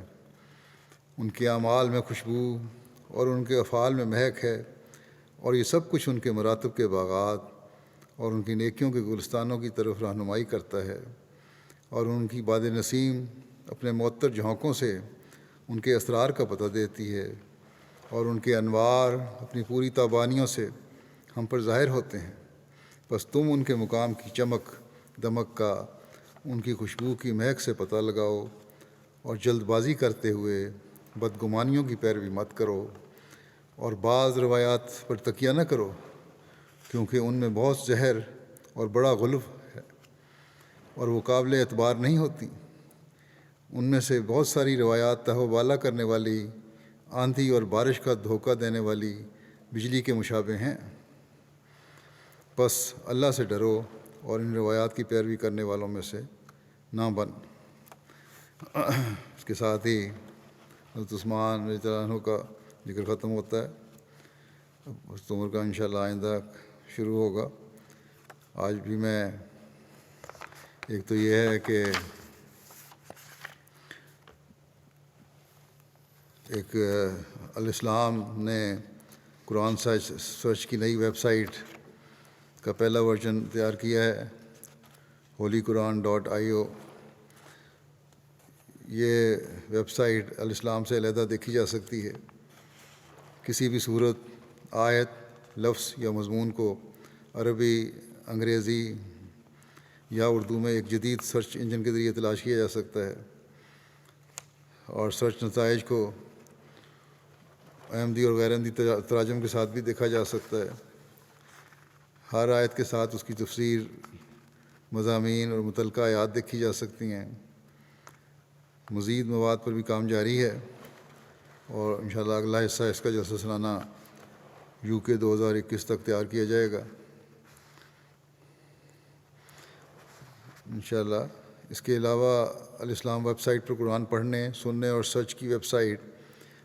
ان کے اعمال میں خوشبو اور ان کے افعال میں مہک ہے، اور یہ سب کچھ ان کے مراتب کے باغات اور ان کی نیکیوں کے گلستانوں کی طرف رہنمائی کرتا ہے، اور ان کی باد نسیم اپنے معطر جھونکوں سے ان کے اسرار کا پتہ دیتی ہے، اور ان کے انوار اپنی پوری تابانیوں سے ہم پر ظاہر ہوتے ہیں۔ بس تم ان کے مقام کی چمک دمک کا، ان کی خوشبو کی مہک سے پتہ لگاؤ، اور جلد بازی کرتے ہوئے بدگمانیوں کی پیروی مت کرو، اور بعض روایات پر تکیہ نہ کرو، کیونکہ ان میں بہت زہر اور بڑا غلف ہے، اور وہ قابل اعتبار نہیں ہوتی۔ ان میں سے بہت ساری روایات تہو بالا کرنے والی، آندھی اور بارش کا دھوکہ دینے والی بجلی کے مشابہ ہیں۔ بس اللہ سے ڈرو اور ان روایات کی پیروی کرنے والوں میں سے نہ بن۔ اس کے ساتھ ہی حضرت عثمان رضی اللہ عنہ کا ذکر ختم ہوتا ہے۔ اب اس عمر کا انشاءاللہ آئندہ شروع ہوگا۔ آج بھی میں ایک تو یہ ہے کہ ایک الاسلام نے قرآن سرچ کی نئی ویب سائٹ کا پہلا ورژن تیار کیا ہے، holyquran.io۔ یہ ویب سائٹ الاسلام سے علیحدہ دیکھی جا سکتی ہے۔ کسی بھی صورت، آیت، لفظ یا مضمون کو عربی، انگریزی یا اردو میں ایک جدید سرچ انجن کے ذریعے تلاش کیا جا سکتا ہے، اور سرچ نتائج کو احمدی اور غیر احمدی تراجم کے ساتھ بھی دیکھا جا سکتا ہے۔ ہر آیت کے ساتھ اس کی تفسیر، مضامین اور متعلقہ آیات دیکھی جا سکتی ہیں۔ مزید مواد پر بھی کام جاری ہے، اور انشاءاللہ اگلا حصہ اس کا جلسہ سالانہ UK 2021 تک تیار کیا جائے گا انشاءاللہ۔ اس کے علاوہ الاسلام ویب سائٹ پر قرآن پڑھنے، سننے اور سرچ کی ویب سائٹ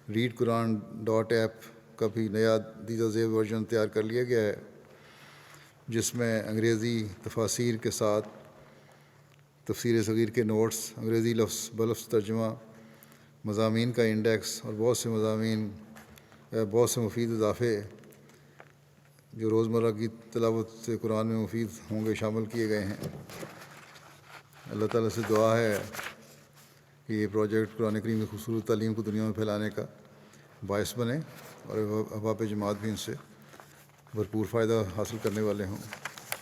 readquran.app کا بھی نیا دیدہ ذیل ورژن تیار کر لیا گیا ہے، جس میں انگریزی تفاسیر کے ساتھ تفسیر صغیر کے نوٹس، انگریزی لفظ بلفظ ترجمہ، مضامین کا انڈیکس اور بہت سے مفید اضافے جو روزمرہ کی تلاوت سے قرآن میں مفید ہوں گے شامل کیے گئے ہیں۔ اللہ تعالیٰ سے دعا ہے کہ یہ پروجیکٹ قرآن کریم کی خوبصورت تعلیم کو دنیا میں پھیلانے کا باعث بنے، اور احباب جماعت بھی ان سے بھرپور فائدہ حاصل کرنے والے ہوں۔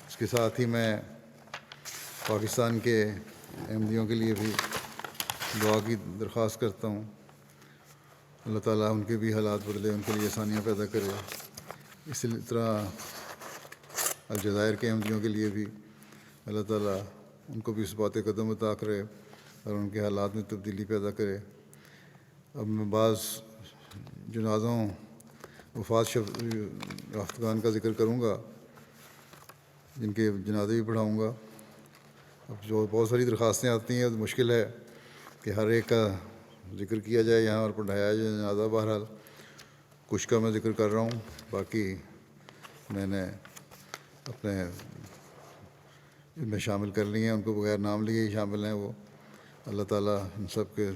اس کے ساتھ ہی میں پاکستان کے احمدیوں کے لیے بھی دعا کی درخواست کرتا ہوں۔ اللہ تعالیٰ ان کے بھی حالات بدلے، ان کے لیے آسانیاں پیدا کرے۔ اسی طرح الجزائر کے احمدیوں کے لیے بھی اللہ تعالیٰ ان کو بھی اس بات قدم عطا کرے اور ان کے حالات میں تبدیلی پیدا کرے۔ اب میں بعض جنازوں، وفات یافتگان کا ذکر کروں گا، جن کے جنازے بھی پڑھاؤں گا۔ اب جو بہت ساری درخواستیں آتی ہیں، مشکل ہے کہ ہر ایک کا ذکر کیا جائے یہاں اور پڑھایا جائے جنازہ۔ بہرحال کچھ کا میں ذکر کر رہا ہوں، باقی میں نے اپنے ان میں شامل کر لیے ہیں، ان کو بغیر نام لیے ہی شامل ہیں وہ۔ اللہ تعالیٰ ان سب کے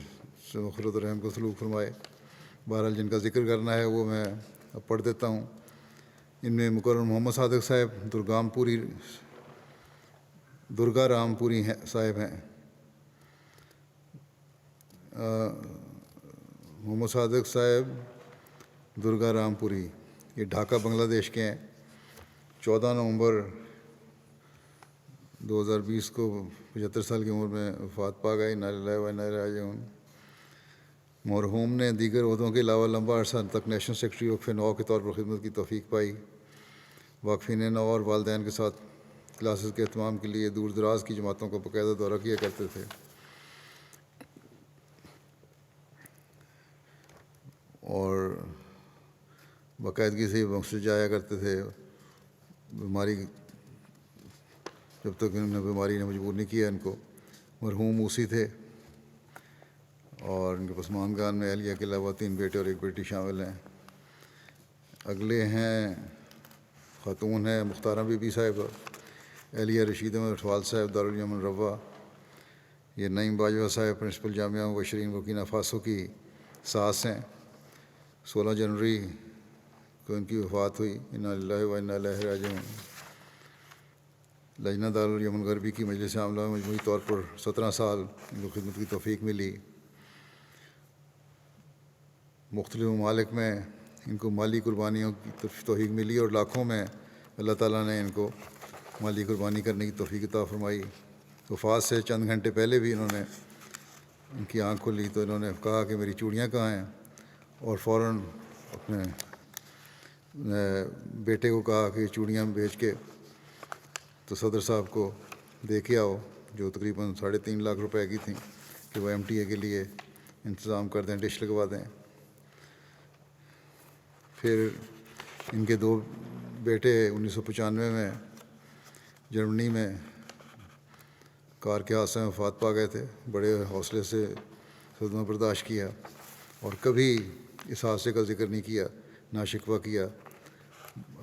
سے مغفرت و رحم کو سلوک فرمائے۔ بہرحال جن کا ذکر کرنا ہے وہ میں اب پڑھ دیتا ہوں۔ ان میں مکرم محمد صادق صاحب درگا رام پوری صاحب ہیں۔ محمد صادق صاحب درگا رام پوری، یہ ڈھاکہ بنگلہ دیش کے ہیں، 14 نومبر 2020 کو 75 سال کی عمر میں وفات پا گئے. انا للہ و انا الیہ راجعون. مرحوم نے دیگر عہدوں کے علاوہ لمبا عرصہ تک نیشنل سیکرٹری وقف نو کے طور پر خدمت کی توفیق پائی. واقفین نو اور والدین کے ساتھ کلاسز کے اہتمام کے لیے دور دراز کی جماعتوں کا باقاعدہ دورہ کیا کرتے تھے اور باقاعدگی سے مسجد جایا کرتے تھے. بیماری جب تک انہوں نے بیماری نے مجبور نہیں کیا ان کو. مرحوم موسی تھے اور ان کے پسماندگان میں اہلیہ کے علاوہ 3 بیٹے اور 1 بیٹی شامل ہیں. اگلے ہیں خاتون ہیں مختارہ بی بی صاحبہ، اہلیہ رشید احمد اٹھوال صاحب دارالیمن روا. یہ نعیم باجوہ صاحب پرنسپل جامعہ مبشرین برکینا فاسو کی ساس ہیں. 16 جنوری کو ان کی وفات ہوئی. انا للہ و انا الیہ راجعون. لجنہ دارالیمن غربی کی مجلس عاملہ میں مجموعی طور پر 17 سال ان کو خدمت کی توفیق ملی. مختلف ممالک میں ان کو مالی قربانیوں کی توفیق ملی اور لاکھوں میں اللہ تعالیٰ نے ان کو مالی قربانی کرنے کی توفیق عطا فرمائی. وفات سے چند گھنٹے پہلے بھی انہوں نے ان کی آنکھ کھلی تو انہوں نے کہا کہ میری چوڑیاں کہاں ہیں، اور فوراً اپنے بیٹے کو کہا کہ چوڑیاں بیچ کے تو صدر صاحب کو دے کے آؤ، جو تقریباً 3.5 لاکھ روپے کی تھیں، کہ وہ MTA کے لیے انتظام کر دیں، ڈش لگوا دیں. پھر ان کے 2 بیٹے 1995 میں جرمنی میں کار کے حادثے میں وفات پا گئے تھے. بڑے حوصلے سے صدمہ برداشت کیا اور کبھی اس حادثے کا ذکر نہیں کیا، نہ شکوہ کیا.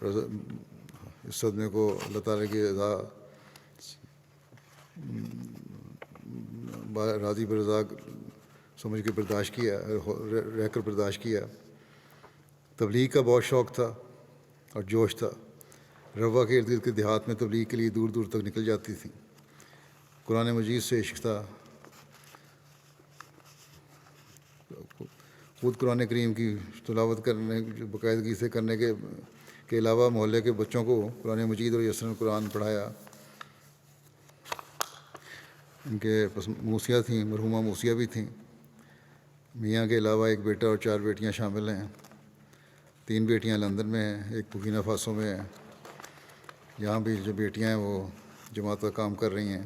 اس صدمے کو اللہ تعالیٰ کی راضی برضا سمجھ کے برداشت کیا، رہ کر برداشت کیا. تبلیغ کا بہت شوق تھا اور جوش تھا. روا کے ارد گرد کے دیہات میں تبلیغ کے لیے دور دور تک نکل جاتی تھیں. قرآن مجید سے عشق تھا. خود قرآن کریم کی تلاوت کرنے باقاعدگی سے کرنے کے علاوہ محلے کے بچوں کو قرآن مجید اور یسر القرآن پڑھایا. ان کے موسیہ تھیں، مرحومہ موسیہ بھی تھیں. میاں کے علاوہ 1 بیٹا اور 4 بیٹیاں شامل ہیں. 3 بیٹیاں لندن میں ہیں، 1 برکینا فاسو میں ہے. یہاں بھی جو بیٹیاں ہیں وہ جماعت کا کام کر رہی ہیں.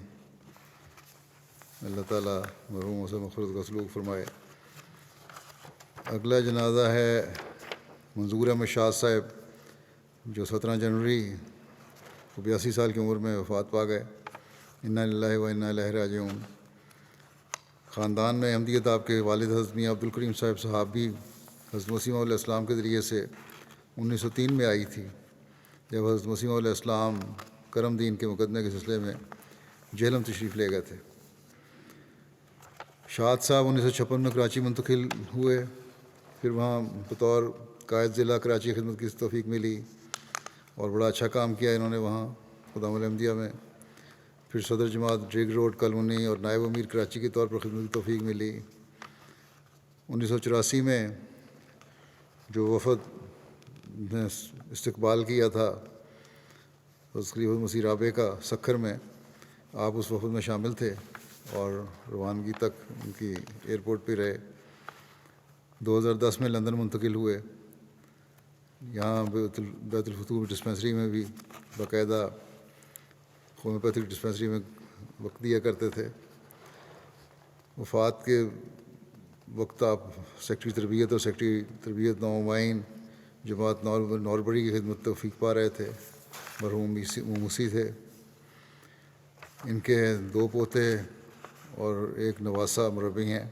اللہ تعالیٰ مرحوموں سے مغفرت کا سلوک فرمائے. اگلا جنازہ ہے منظور احمد شاہ صاحب، جو 17 جنوری کو 82 سال کی عمر میں وفات پا گئے. انا للہ و انا الیہ راجعون. خاندان میں احمدیت آپ کے والد حضرت میاں عبدالکریم صاحب صحابی حضرت مسیح موعود علیہ السلام کے ذریعے سے 1903 میں آئی تھی، جب حضرت مسیح موعود علیہ السلام کرم دین کے مقدمے کے سلسلے میں جہلم تشریف لے گئے تھے. شاد صاحب 1956 میں کراچی منتقل ہوئے. پھر وہاں بطور قائد ضلع کراچی خدمت کی توفیق ملی اور بڑا اچھا کام کیا انہوں نے وہاں خدام الاحمدیہ میں. پھر صدر جماعت ڈریگ روڈ کالونی اور نائب امیر کراچی کے طور پر خدمت کی توفیق ملی. 1984 میں جو وفد نے استقبال کیا تھا خلیفہ مسیح رابع کا سکھر میں، آپ اس وفد میں شامل تھے اور روانگی تک ان کی ایئرپورٹ پہ رہے. 2010 میں لندن منتقل ہوئے. یہاں بیت الفتوح ڈسپنسری میں بھی باقاعدہ ہومیوپیتھک ڈسپنسری میں وقت دیا کرتے تھے. وفات کے وقت آپ سیکٹری تربیت اور سیکٹری تربیت نومائن جماعت نوربری کی خدمت توفیق پا رہے تھے. مرحوم موسی تھے. ان کے 2 پوتے اور 1 نواسہ مربی ہیں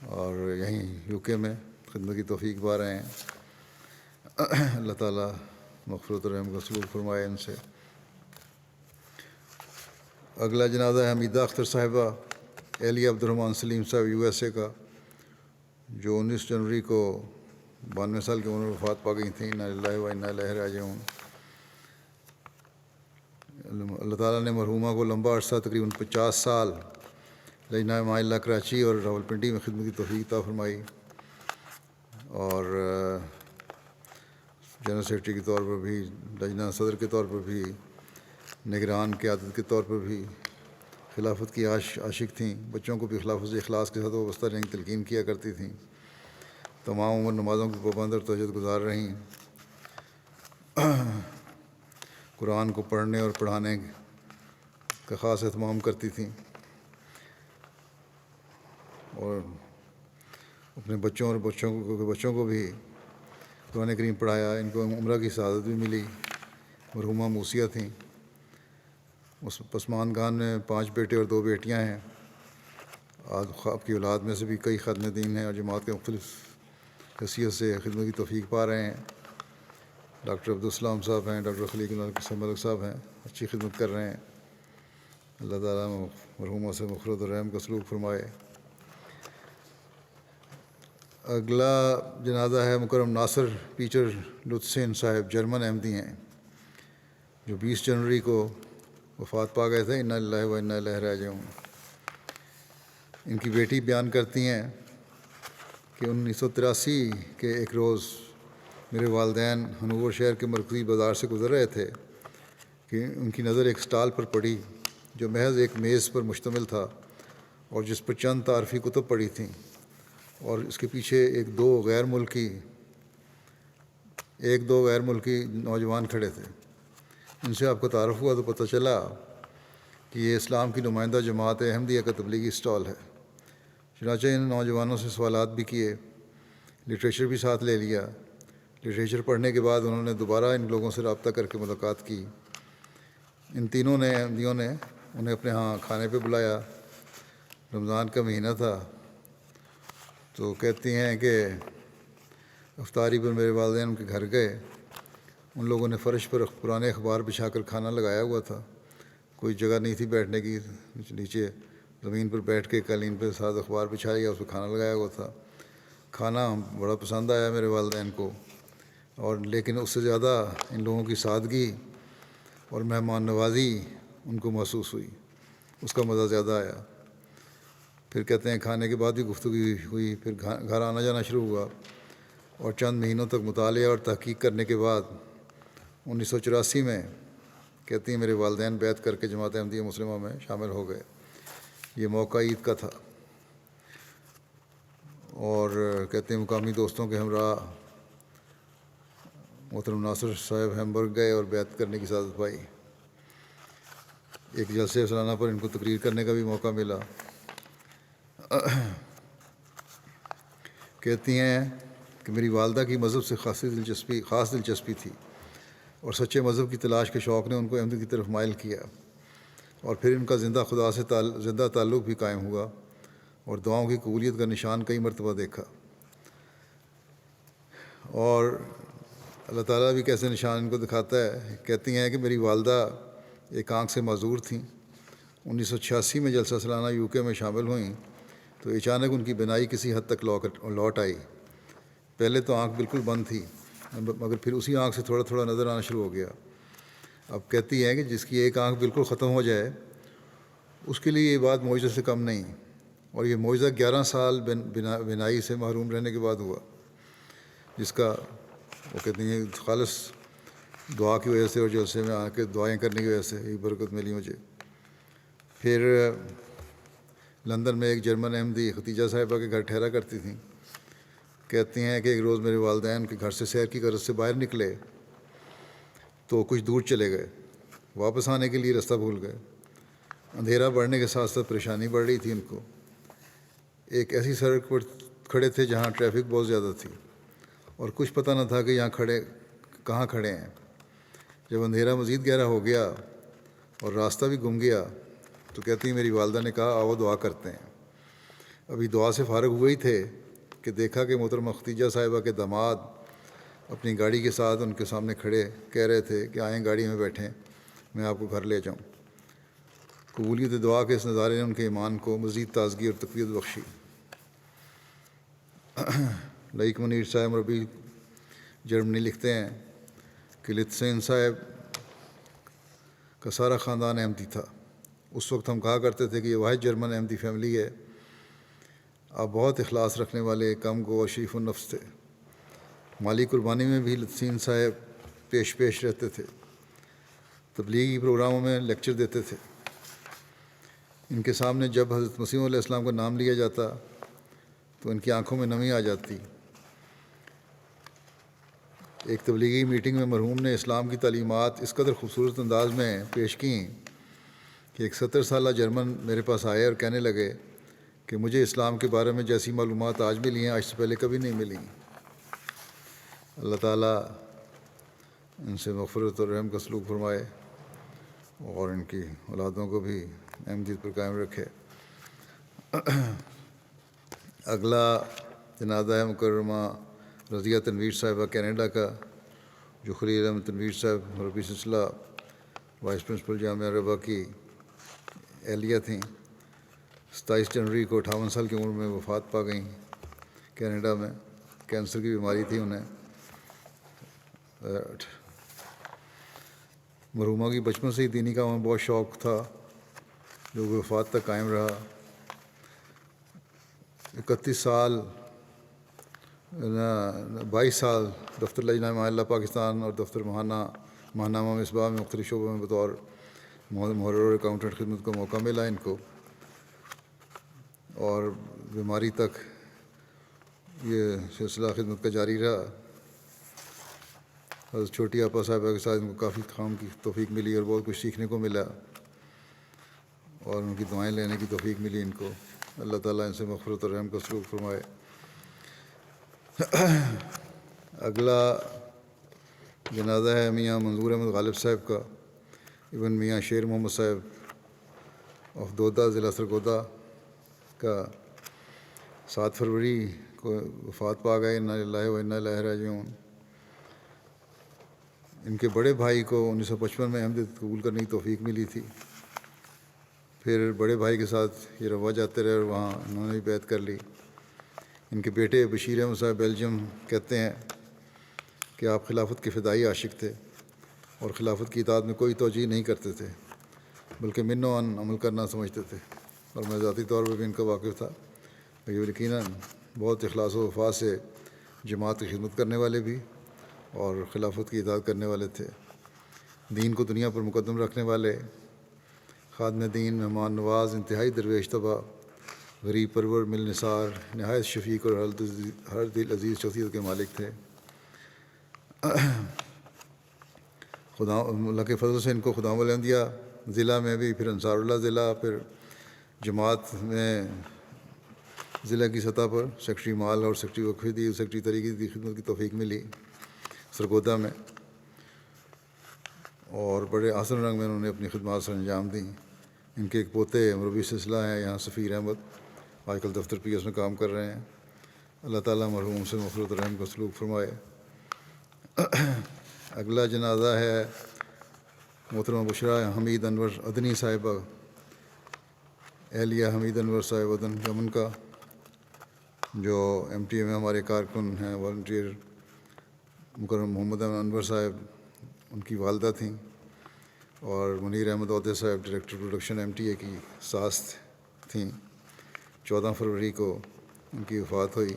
اور یہیں UK میں خدمت کی توفیق پا رہے ہیں. اللہ تعالیٰ مغفرت و رحم کا سلوک فرمائے ان سے. اگلا جنازہ ہے حمیدہ اختر صاحبہ، اہلیہ عبدالرحمٰن سلیم صاحب USA کا، جو 19 جنوری کو 92 سال کی عمر میں وفات پا گئی تھیں. انا للہ و انا الیہ راجعون. اللہ تعالیٰ نے مرحومہ کو لمبا عرصہ تقریباً 50 سال لجنہ معلّہ کراچی اور راولپنڈی میں خدمت کی توفیق عطا فرمائی. اور جنرل سیکرٹری کے طور پر بھی، لجنہ صدر کے طور پر بھی، نگران قیادت کے طور پر بھی خلافت کی عاشق تھیں. بچوں کو بھی خلافت سے اخلاص کے ساتھ وابستہ رہنے کی تلقین کیا کرتی تھیں. تمام عمر نمازوں کی پابند اور تہجد گزار رہیں. قرآن کو پڑھنے اور پڑھانے کا خاص اہتمام کرتی تھیں، اور اپنے بچوں کو بھی قرآن کریم پڑھایا. ان کو عمرہ کی سعادت بھی ملی. مرحومہ موسیہ تھیں. اس پسماندگان میں 5 بیٹے اور 2 بیٹیاں ہیں. آج آپ کی اولاد میں سے بھی کئی خادم دین ہیں اور جماعت کے مختلف حیثیت سے خدمت کی توفیق پا رہے ہیں. ڈاکٹر عبدالسلام صاحب ہیں، ڈاکٹر خلیق اللہ ملک صاحب ہیں، اچھی خدمت کر رہے ہیں. اللہ تعالیٰ مرحومہ سے مغفرت اور رحم کا سلوک فرمائے. اگلا جنازہ ہے مکرم ناصر پیٹر لوتسین صاحب، جرمن احمدی ہیں، جو 20 جنوری کو وفات پا گئے تھے. انا للہ و انا الیہ راجعون. ان کی بیٹی بیان کرتی ہیں کہ 1983 کے ایک روز میرے والدین ہنوور شہر کے مرکزی بازار سے گزر رہے تھے کہ ان کی نظر ایک سٹال پر پڑی جو محض ایک میز پر مشتمل تھا اور جس پر چند تعارفی کتب پڑی تھیں، اور اس کے پیچھے دو غیر ملکی نوجوان کھڑے تھے. ان سے آپ کا تعارف ہوا تو پتہ چلا کہ یہ اسلام کی نمائندہ جماعت احمدیہ کا تبلیغی سٹال ہے. چنانچہ ان نوجوانوں سے سوالات بھی کیے، لٹریچر بھی ساتھ لے لیا. لٹریچر پڑھنے کے بعد انہوں نے دوبارہ ان لوگوں سے رابطہ کر کے ملاقات کی. ان تینوں نے احمدیوں نے انہیں اپنے ہاں کھانے پہ بلایا. رمضان کا مہینہ تھا، تو کہتی ہیں کہ افطاری پر میرے والدین ان کے گھر گئے. ان لوگوں نے فرش پر پرانے اخبار بچھا کر کھانا لگایا ہوا تھا. کوئی جگہ نہیں تھی بیٹھنے کی. نیچے زمین پر بیٹھ کے قالین پہ ساتھ اخبار بچھا لیا، اس پہ کھانا لگایا ہوا تھا. کھانا بڑا پسند آیا میرے والدین کو، اور لیکن اس سے زیادہ ان لوگوں کی سادگی اور مہمان نوازی ان کو محسوس ہوئی. اس کا مزہ زیادہ آیا. پھر کہتے ہیں کھانے کے بعد بھی گفتگو ہوئی. پھر گھر آنا جانا شروع ہوا، اور چند مہینوں تک مطالعہ اور تحقیق کرنے کے بعد 1984 میں کہتی ہیں میرے والدین بیعت کر کے جماعت احمدیہ مسلمہ میں شامل ہو گئے. یہ موقع عید کا تھا، اور کہتے ہیں مقامی دوستوں کے ہمراہ محترم ناصر صاحب ہیمبرگ گئے اور بیعت کرنے کی سعادت پائی. ایک جلسے سالانہ پر ان کو تقریر کرنے کا بھی موقع ملا. کہتی ہیں کہ میری والدہ کی مذہب سے خاص دلچسپی تھی، اور سچے مذہب کی تلاش کے شوق نے ان کو احمدیت کی طرف مائل کیا، اور پھر ان کا زندہ خدا سے زندہ تعلق بھی قائم ہوا، اور دعاؤں کی قبولیت کا نشان کئی مرتبہ دیکھا. اور اللہ تعالیٰ بھی کیسے نشان ان کو دکھاتا ہے. کہتی ہیں کہ میری والدہ ایک آنکھ سے معذور تھیں. 1986 میں جلسہ سالانہ UK میں شامل ہوئیں تو اچانک ان کی بینائی کسی حد تک لوٹ آئی. پہلے تو آنکھ بالکل بند تھی، مگر پھر اسی آنکھ سے تھوڑا تھوڑا نظر آنا شروع ہو گیا. اب کہتی ہے کہ جس کی ایک آنکھ بالکل ختم ہو جائے اس کے لیے یہ بات معجزے سے کم نہیں، اور یہ معجزہ 11 سال بینائی سے محروم رہنے کے بعد ہوا، جس کا وہ کہتی ہیں خالص دعا کی وجہ سے اور جلسے میں آ کے دعائیں کرنے کی وجہ سے یہ برکت ملی مجھے. پھر لندن میں ایک جرمن احمدی ختیجہ صاحبہ کے گھر ٹھہرا کرتی تھیں. کہتی ہیں کہ ایک روز میرے والدین کے گھر سے سیر کی غرض سے باہر نکلے تو کچھ دور چلے گئے. واپس آنے کے لیے راستہ بھول گئے. اندھیرا بڑھنے کے ساتھ ساتھ پریشانی بڑھ رہی تھی ان کو. ایک ایسی سڑک پر کھڑے تھے جہاں ٹریفک بہت زیادہ تھی، اور کچھ پتہ نہ تھا کہ کہاں کھڑے ہیں. جب اندھیرا مزید گہرا ہو گیا اور راستہ بھی گم گیا تو کہتی میری والدہ نے کہا آؤ دعا کرتے ہیں. ابھی دعا سے فارغ ہوئے ہی تھے کہ دیکھا کہ محترمہ ختیجہ صاحبہ کے داماد اپنی گاڑی کے ساتھ ان کے سامنے کھڑے کہہ رہے تھے کہ آئیں گاڑی میں بیٹھیں، میں آپ کو گھر لے جاؤں. قبولیت دعا کے اس نظارے نے ان کے ایمان کو مزید تازگی اور تقویت بخشی. لائق منیر صاحب ربی جرمنی لکھتے ہیں کہ لتسین صاحب کا سارا خاندان احمدی تھا. اس وقت ہم کہا کرتے تھے کہ یہ واحد جرمن احمدی فیملی ہے. آپ بہت اخلاص رکھنے والے، کم گو اور شریف النفس تھے. مالی قربانی میں بھی لطفین صاحب پیش رہتے تھے، تبلیغی پروگراموں میں لیکچر دیتے تھے۔ ان کے سامنے جب حضرت مسیح علیہ السلام کا نام لیا جاتا تو ان کی آنکھوں میں نمی آ جاتی۔ ایک تبلیغی میٹنگ میں مرحوم نے اسلام کی تعلیمات اس قدر خوبصورت انداز میں پیش کیں کہ ایک 70 سالہ جرمن میرے پاس آئے اور کہنے لگے کہ مجھے اسلام کے بارے میں جیسی معلومات آج ملی ہیں آج سے پہلے کبھی نہیں ملیں۔ اللہ تعالیٰ ان سے مغفرت اور رحم کا سلوک فرمائے اور ان کی اولادوں کو بھی احمدیت پر قائم رکھے۔ اگلا جنازہ ہے مکرمہ رضیہ تنویر صاحبہ کینیڈا کا، جو خلیل احمد تنویر صاحب مربی سلسلہ وائس پرنسپل جامعہ ربا کی اہلیہ تھیں۔ 27 جنوری کو 58 سال کی عمر میں وفات پا گئیں کینیڈا میں۔ کینسر کی بیماری تھی انہیں۔ مرحومہ کی بچپن سے ہی دینی کاموں میں بہت شوق تھا جو وفات تک قائم رہا۔ 22 سال دفتر لجنہ معلّہ پاکستان اور دفتر ماہنامہ مصباح میں مختلف شعبوں میں بطور محرر اور اکاؤنٹنٹ خدمت کا موقع ملا ان کو، اور بیماری تک یہ سلسلہ خدمت کا جاری رہا۔ حضرت چھوٹی آپا صاحبہ کے ساتھ ان کو کافی کام کی توفیق ملی اور بہت کچھ سیکھنے کو ملا اور ان کی دعائیں لینے کی توفیق ملی ان کو۔ اللہ تعالیٰ ان سے مغفرت اور رحم کا سلوک فرمائے۔ اگلا جنازہ ہے میاں منظور احمد غالب صاحب کا، ابن میاں شیر محمد صاحب آف دودہ ضلع سرگودا کا۔ 7 فروری کو وفات پا گئے، انا للہ و انا الیہ راجعون۔ ان کے بڑے بھائی کو 1955 میں احمدیت قبول کرنے کی توفیق ملی تھی۔ پھر بڑے بھائی کے ساتھ یہ روا جاتے رہے اور وہاں انہوں نے بھی بیعت کر لی۔ ان کے بیٹے بشیر احمد صاحب بیلجیم کہتے ہیں کہ آپ خلافت کے فدائی عاشق تھے اور خلافت کی اطاعت میں کوئی توجیہ نہیں کرتے تھے بلکہ من و عن عمل کرنا سمجھتے تھے، اور میں ذاتی طور پر بھی ان کا واقف تھا۔ یہ یقیناً بہت اخلاص و وفا سے جماعت کی خدمت کرنے والے بھی اور خلافت کی اطاعت کرنے والے تھے، دین کو دنیا پر مقدم رکھنے والے، خادم دین، مہمان نواز، انتہائی درویش طبع، غریب پرور، مل نثار، نہایت شفیق اور ہر دل عزیز شخصیت کے مالک تھے۔ خدا اللہ کے فضل سے ان کو خدام الانبیاء ضلع میں بھی، پھر انصار اللہ ضلع، پھر جماعت میں ضلع کی سطح پر سیکٹری مال اور سیکٹری وقفی سیکٹری طریقے کی خدمت کی توفیق ملی سرگودا میں، اور بڑے آسن رنگ میں انہوں نے اپنی خدمات سر انجام دیں۔ ان کے ایک پوتے مربی سلسلہ ہیں یہاں سفیر احمد، آج کل دفتر پی ایس میں کام کر رہے ہیں۔ اللہ تعالیٰ مرحوم سے مغفرت رحم کا سلوک فرمائے۔ اگلا جنازہ ہے محترمہ بشریٰ حمید انور ادنی صاحبہ، اہلیہ حمید انور صاحب ادن یمن کا، جو ایم ٹی اے میں ہمارے کارکن ہیں، والنٹیئر۔ مکرم محمد انور صاحب ان کی والدہ تھیں، اور منیر احمد عہدے صاحب director production M T A کی ساس تھیں۔ 14 فروری کو ان کی وفات ہوئی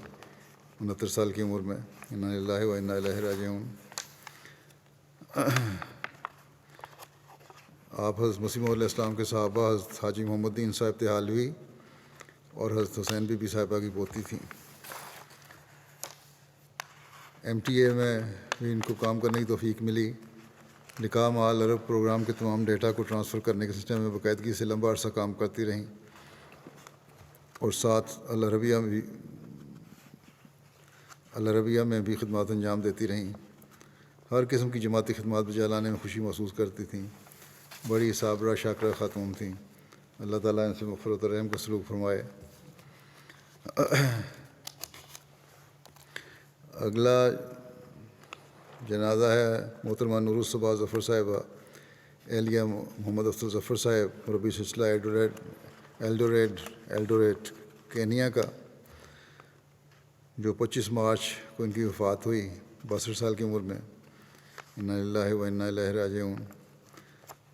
69 سال کی عمر میں۔ انا للہ و انا الیہ راجعون۔ آپ حضرت مسیح علیہ السلام کے صحابہ حضرت حاجی محمد دین صاحب تحالوی اور حضرت حسین بی بی صاحبہ کی پوتی تھیں۔ ایم ٹی اے میں بھی ان کو کام کرنے کی توفیق ملی۔ نکاح مال عرب پروگرام کے تمام ڈیٹا کو ٹرانسفر کرنے کے سسٹم میں باقاعدگی سے لمبا عرصہ کام کرتی رہیں، اور ساتھ العربیہ میں بھی خدمات انجام دیتی رہیں۔ ہر قسم کی جماعتی خدمات بجا لانے میں خوشی محسوس کرتی تھیں۔ بڑی صابرہ شاکرہ خاتون تھیں۔ اللہ تعالیٰ ان سے مغفرت و رحم کا سلوک فرمائے۔ اگلا جنازہ ہے محترمہ نور الصبا ظفر صاحبہ، اہلیہ محمد افضل ظفر صاحب مربی سلسلہ ایلڈوریٹ کینیا کا، جو 25 مارچ کو ان کی وفات ہوئی 62 سال کی عمر میں۔ انا للہ و انا الیہ راجعون۔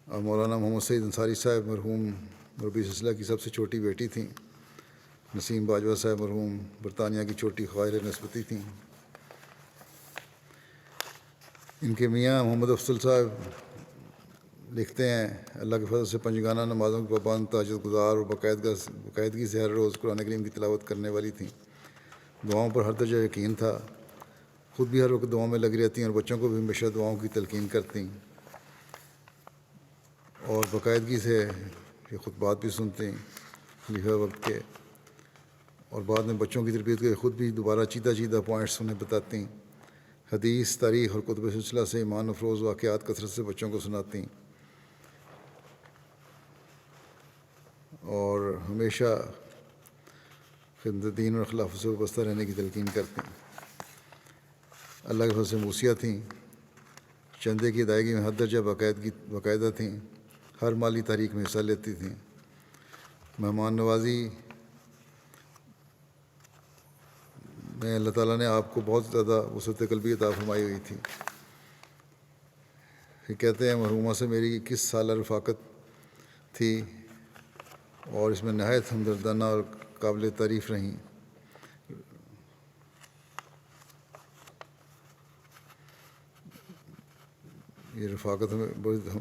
اور مولانا محمد سعید انصاری صاحب مرحوم مربی سلسلہ کی سب سے چھوٹی بیٹی تھیں۔ نسیم باجوہ صاحب مرحوم برطانیہ کی چھوٹی خواہر نسبتی تھیں۔ ان کے میاں محمد افضل صاحب لکھتے ہیں اللہ کے فضل سے پنجگانہ نمازوں کے پابند، تہجد گزار اور باقاعدگی سے ہر روز قرآن کریم کی تلاوت کرنے والی تھیں۔ دعاؤں پر ہر درجہ یقین تھا، خود بھی ہر وقت دعاؤں میں لگی رہتی ہیں اور بچوں کو بھی ہمیشہ دعاؤں کی تلقین کرتی اور باقاعدگی سے یہ خطبات بھی سنتی خلیفہ وقت کے، اور بعد میں بچوں کی تربیت کے خود بھی دوبارہ چیدہ پوائنٹس انہیں بتاتی، حدیث، تاریخ اور کتب سلسلہ سے ایمان افروز واقعات کثرت سے بچوں کو سناتی اور ہمیشہ خدمت دین اور خلافت سے وابستہ رہنے کی تلقین کرتی۔ اللہ کے فضل سے موسیہ تھیں، چندے کی ادائیگی میں ہر درجہ باقاعدہ تھیں، ہر مالی تحریک میں حصہ لیتی تھیں، مہمان نوازی میں اللہ تعالیٰ نے آپ کو بہت زیادہ وسعت قلبی عطا فرمائی ہوئی تھی۔ پھر کہتے ہیں مرحومہ سے میری 21 سالہ رفاقت تھی اور اس میں نہایت ہمدردانہ اور قابل تعریف رہیں۔ یہ رفاقت ہمیں بہت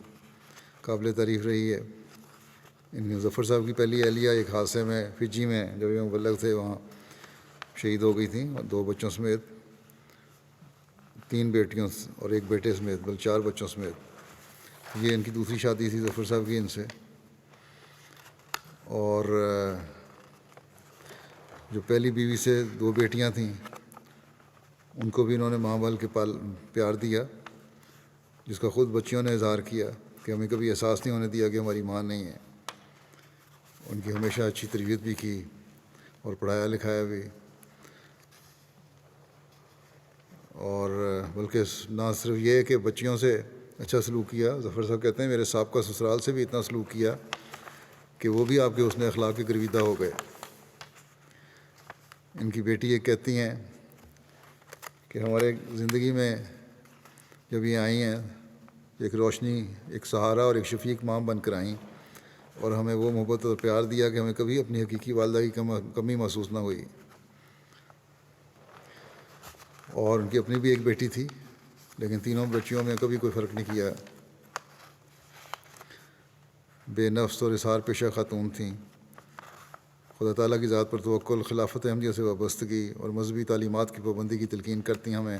قابل تعریف رہی ہے۔ ان ظفر صاحب کی پہلی اہلیہ ایک حادثے میں فجی میں جب یہ مبلغ تھے وہاں شہید ہو گئی تھیں، اور 2 بچوں سمیت، 3 بیٹیوں اور 1 بیٹے سمیت، بلکہ 4 بچوں سمیت۔ یہ ان کی دوسری شادی تھی ظفر صاحب کی ان سے، اور جو پہلی بیوی سے 2 بیٹیاں تھیں ان کو بھی انہوں نے ماں بال کے پیار دیا، جس کا خود بچیوں نے اظہار کیا کہ ہمیں کبھی احساس نہیں ہونے دیا کہ ہماری ماں نہیں ہے۔ ان کی ہمیشہ اچھی تربیت بھی کی اور پڑھایا لکھایا بھی، اور بلکہ نہ صرف یہ کہ بچیوں سے اچھا سلوک کیا، ظفر صاحب کہتے ہیں میرے سابقہ سسرال سے بھی اتنا سلوک کیا کہ وہ بھی آپ کے حسن اخلاق کے گرویدہ ہو گئے۔ ان کی بیٹی یہ کہتی ہیں کہ ہمارے زندگی میں جب یہ آئی ہیں ایک روشنی، ایک سہارا اور ایک شفیق ماں بن کر آئیں، اور ہمیں وہ محبت اور پیار دیا کہ ہمیں کبھی اپنی حقیقی والدہ کی کمی محسوس نہ ہوئی۔ اور ان کی اپنی بھی ایک بیٹی تھی، لیکن تینوں بچیوں میں کبھی کوئی فرق نہیں کیا۔ بے نفس اور اظہار پیشہ خاتون تھیں، خدا تعالیٰ کی ذات پر توکل، خلافت احمدیہ سے وابستگی اور مذہبی تعلیمات کی پابندی کی تلقین کرتی ہمیں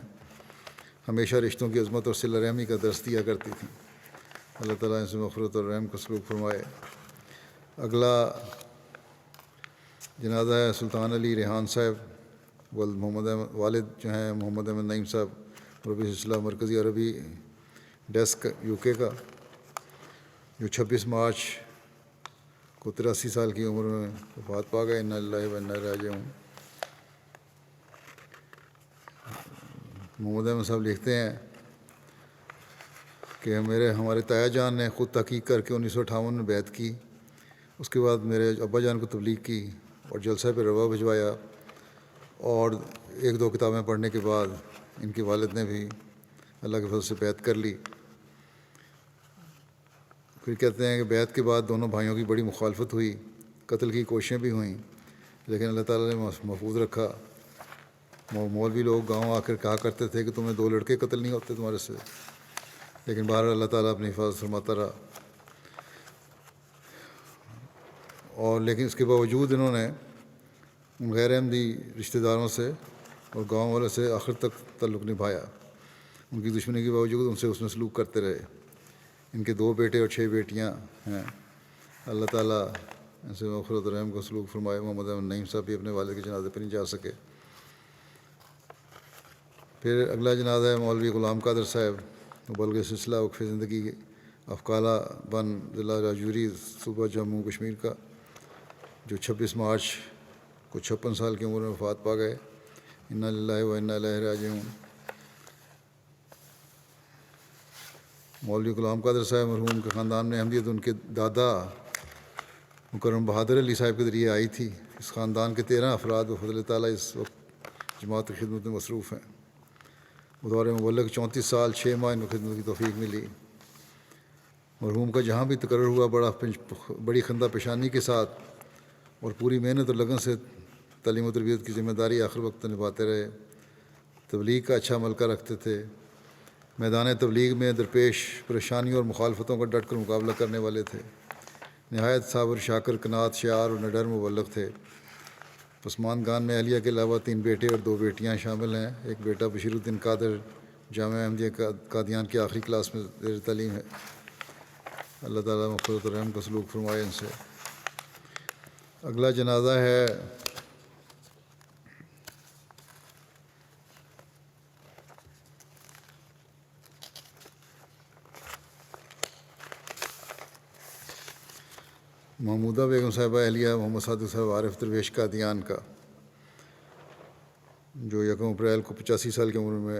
ہمیشہ رشتوں کی عظمت اور صلہ رحمی کا درس دیا کرتی تھیں۔ اللہ تعالیٰ ان سے مغفرت اور رحم کا سلوک فرمائے۔ اگلا جنازہ ہے سلطان علی ریحان صاحب والد جو ہیں محمد احمد نعیم صاحب، ربی سلسلہ مرکزی عربی ڈیسک UK کا، جو 26 مارچ کو 83 سال کی عمر میں وفات پا گئے۔ انا للہ و انا الیہ راجعون۔ محمد احمد صاحب لکھتے ہیں کہ ہمارے تایا جان نے خود تحقیق کر کے 1958 میں بیعت کی، اس کے بعد میرے ابا جان کو تبلیغ کی اور جلسہ پہ روا بھجوایا، اور 1-2 کتابیں پڑھنے کے بعد ان کے والد نے بھی اللہ کے فضل سے بیعت کر لی۔ پھر کہتے ہیں کہ بیعت کے بعد دونوں بھائیوں کی بڑی مخالفت ہوئی، قتل کی کوششیں بھی ہوئیں، لیکن اللہ تعالیٰ نے محفوظ رکھا۔ مولوی لوگ گاؤں آ کر کہا کرتے تھے کہ تمہیں 2 لڑکے قتل نہیں ہوتے تمہارے سے، لیکن بہرحال اللہ تعالیٰ اپنی حفاظت فرماتا رہا۔ اور لیکن اس کے باوجود انہوں نے ان غیر احمدی رشتہ داروں سے اور گاؤں والوں سے آخر تک تعلق نبھایا، ان کی دشمنی کے باوجود ان سے حسن سلوک کرتے رہے۔ ان کے 2 بیٹے اور 6 بیٹیاں ہیں، اللہ تعالیٰ ان سے مغفرت و رحم کا سلوک فرمائے۔ محمد احمد نعیم صاحب بھی اپنے والد کے جنازے پہ نہیں جا سکے۔ پھر اگلا جنازہ ہے مولوی غلام قادر صاحب، مبلغ سلسلہ وقف زندگی افقالہ بن ضلع راجوری صوبہ جموں کشمیر کا، جو 26 مارچ کو 56 سال کی عمر میں وفات پا گئے۔ انا للہ و انا الیہ راجعون۔ مولوی غلام قادر صاحب مرحوم کے خاندان میں احمدیت ان کے دادا مکرم بہادر علی صاحب کے ذریعے آئی تھی۔ اس خاندان کے 13 افراد بفضل تعالیٰ اس وقت جماعت کی خدمت میں مصروف ہیں۔ بطور مبلغ 34 سال 6 ماہ ان کو خدمت کی توفیق ملی۔ مرحوم کا جہاں بھی تقرر ہوا بڑی خندہ پیشانی کے ساتھ اور پوری محنت اور لگن سے تعلیم و تربیت کی ذمہ داری آخر وقت نبھاتے رہے۔ تبلیغ کا اچھا ملکہ رکھتے تھے، میدان تبلیغ میں درپیش پریشانیوں اور مخالفتوں کا ڈٹ کر مقابلہ کرنے والے تھے۔ نہایت صابر، شاکر، قناعت، شعار اور نڈر مبلغ تھے۔ عثمان خان میں اہلیہ کے علاوہ 3 بیٹے اور 2 بیٹیاں شامل ہیں۔ ایک بیٹا بشیر الدین قادر جامعہ احمدیہ قادیان کی آخری کلاس میں زیر تعلیم ہے۔ اللہ تعالیٰ مغفرت و رحم کا سلوک فرمائے ان سے۔ اگلا جنازہ ہے محمودہ بیگم صاحبہ اہلیہ محمد صادق صاحب عارف درویش قادیان کا، جو 1 اپریل کو 85 سال کی عمر میں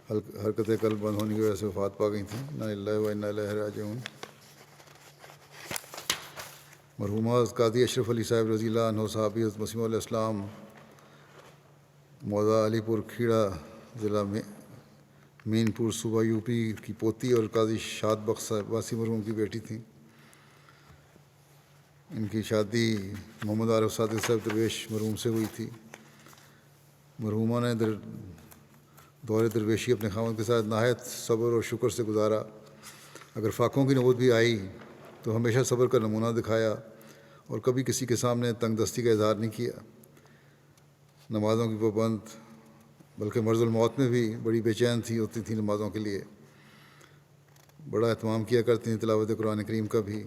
حرکت قلب بند ہونے کی وجہ سے وفات پا گئی تھیں۔ انا للہ و انا الیہ راجعون۔ مرحومہ قاضی اشرف علی صاحب رضی اللہ عنہ صحابی حضرت مسیح علیہ السلام موضع علی پور کھیڑا ضلع میں مین پور صوبہ یوپی کی پوتی اور قاضی شاد بخش عباسی مرحوم کی بیٹی تھیں۔ ان کی شادی محمد عارف صادق صاحب درویش مرحوم سے ہوئی تھی۔ مرحومہ نے دور درویشی اپنے خاوند کے ساتھ نہایت صبر اور شکر سے گزارا۔ اگر فاقوں کی نوبت بھی آئی تو ہمیشہ صبر کا نمونہ دکھایا اور کبھی کسی کے سامنے تنگ دستی کا اظہار نہیں کیا۔ نمازوں کی پابند، بلکہ مرض الموت میں بھی بڑی بے چین ہوتی تھی نمازوں کے لیے۔ بڑا اہتمام کیا کرتی تھیں تلاوت قرآن کریم کا بھی۔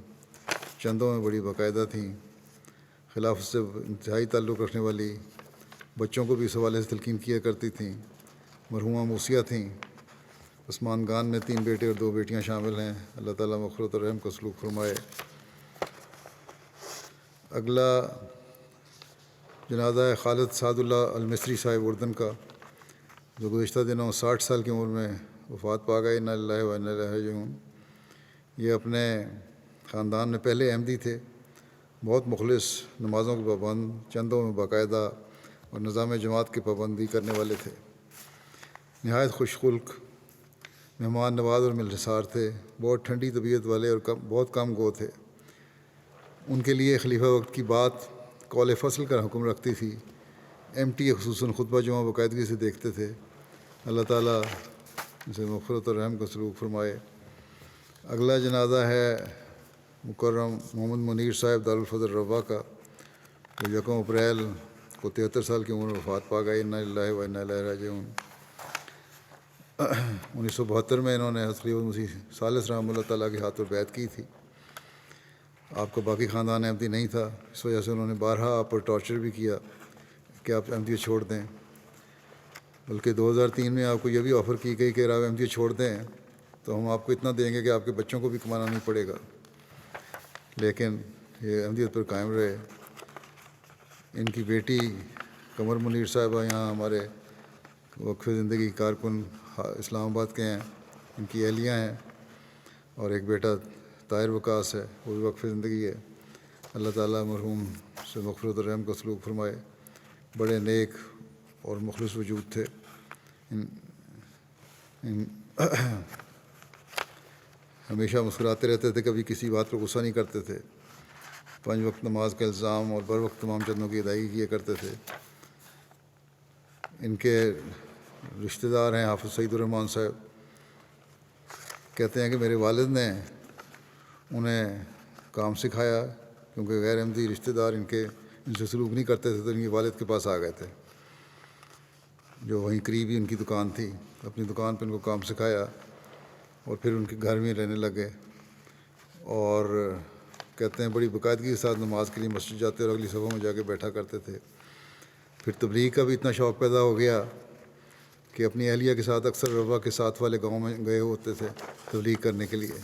چندوں میں بڑی باقاعدہ تھیں۔ خلافت سے انتہائی تعلق رکھنے والی، بچوں کو بھی اس حوالے سے تلقین کیا کرتی تھیں۔ مرحومہ موسیہ تھیں۔ عثمان خان میں 3 بیٹے اور 2 بیٹیاں شامل ہیں۔ اللہ تعالیٰ مغفرت اور رحم کا سلوک فرمائے۔ اگلا جنازہ ہے خالد سعد اللہ المصری صاحب اردن کا، جو گزشتہ دنوں 60 سال کی عمر میں وفات پا گئے۔ انا للہ و انا الیہ راجعون۔ یہ اپنے خاندان میں پہلے احمدی تھے، بہت مخلص، نمازوں کے پابند، چندوں میں باقاعدہ اور نظام جماعت کی پابندی کرنے والے تھے۔ نہایت خوش خلق، مہمان نواز اور ملنسار تھے۔ بہت ٹھنڈی طبیعت والے اور بہت کم گو تھے۔ ان کے لیے خلیفہ وقت کی بات قول فصل کا حکم رکھتی تھی۔ MTA خصوصاً خطبہ جمعہ باقاعدگی سے دیکھتے تھے۔ اللہ تعالیٰ ان سے مغفرت اور رحم کا سلوک فرمائے۔ اگلا جنازہ ہے مکرم محمد منیر صاحب دارالفضل روا کا، جو 1 اپریل کو 73 سال کی عمر میں وفات پا گئے۔ انا للہ و انا الیہ راجعون۔ 1972 میں انہوں نے حضرت خلیفۃ مسیح ثالث رحمہ اللہ تعالیٰ کے ہاتھ پر بیعت کی تھی۔ آپ کا باقی خاندان احمدی نہیں تھا، اس وجہ سے انہوں نے بارہا آپ پر ٹارچر بھی کیا کہ آپ احمدیت چھوڑ دیں۔ بلکہ 2003 میں آپ کو یہ بھی آفر کی گئی کہ اگر آپ احمدیت چھوڑ دیں تو ہم آپ کو اتنا دیں گے کہ آپ کے بچوں کو بھی کمانا نہیں پڑے گا، لیکن یہ احمدیت پر قائم رہے۔ ان کی بیٹی قمر منیر صاحبہ یہاں ہمارے وقف زندگی کارکن اسلام آباد کے ہیں، ان کی اہلیہ ہیں، اور ایک بیٹا طاہر وقاص ہے، وہ بھی وقف زندگی ہے۔ اللہ تعالیٰ مرحوم سے مغفرت و رحم کا سلوک فرمائے۔ بڑے نیک اور مخلص وجود تھے۔ ہمیشہ مسکراتے رہتے تھے، کبھی کسی بات پر غصہ نہیں کرتے تھے۔ 5 وقت نماز کا الزام اور بر وقت تمام چندوں کی ادائیگی کیا کرتے تھے۔ ان کے رشتہ دار ہیں حافظ سعید الرحمن صاحب، کہتے ہیں کہ میرے والد نے انہیں کام سکھایا، کیونکہ غیر احمدی رشتہ دار ان سے سلوک نہیں کرتے تھے، تو ان کے والد کے پاس آ گئے تھے، جو وہیں قریب ہی ان کی دکان تھی۔ اپنی دکان پہ ان کو کام سکھایا اور پھر ان کے گھر میں رہنے لگے، اور کہتے ہیں بڑی باقاعدگی کے ساتھ نماز کے لیے مسجد جاتے اور اگلی صفوں میں جا کے بیٹھا کرتے تھے۔ پھر تبلیغ کا بھی اتنا شوق پیدا ہو گیا کہ اپنی اہلیہ کے ساتھ اکثر روا کے ساتھ والے گاؤں میں گئے ہوتے تھے تبلیغ کرنے کے لیے۔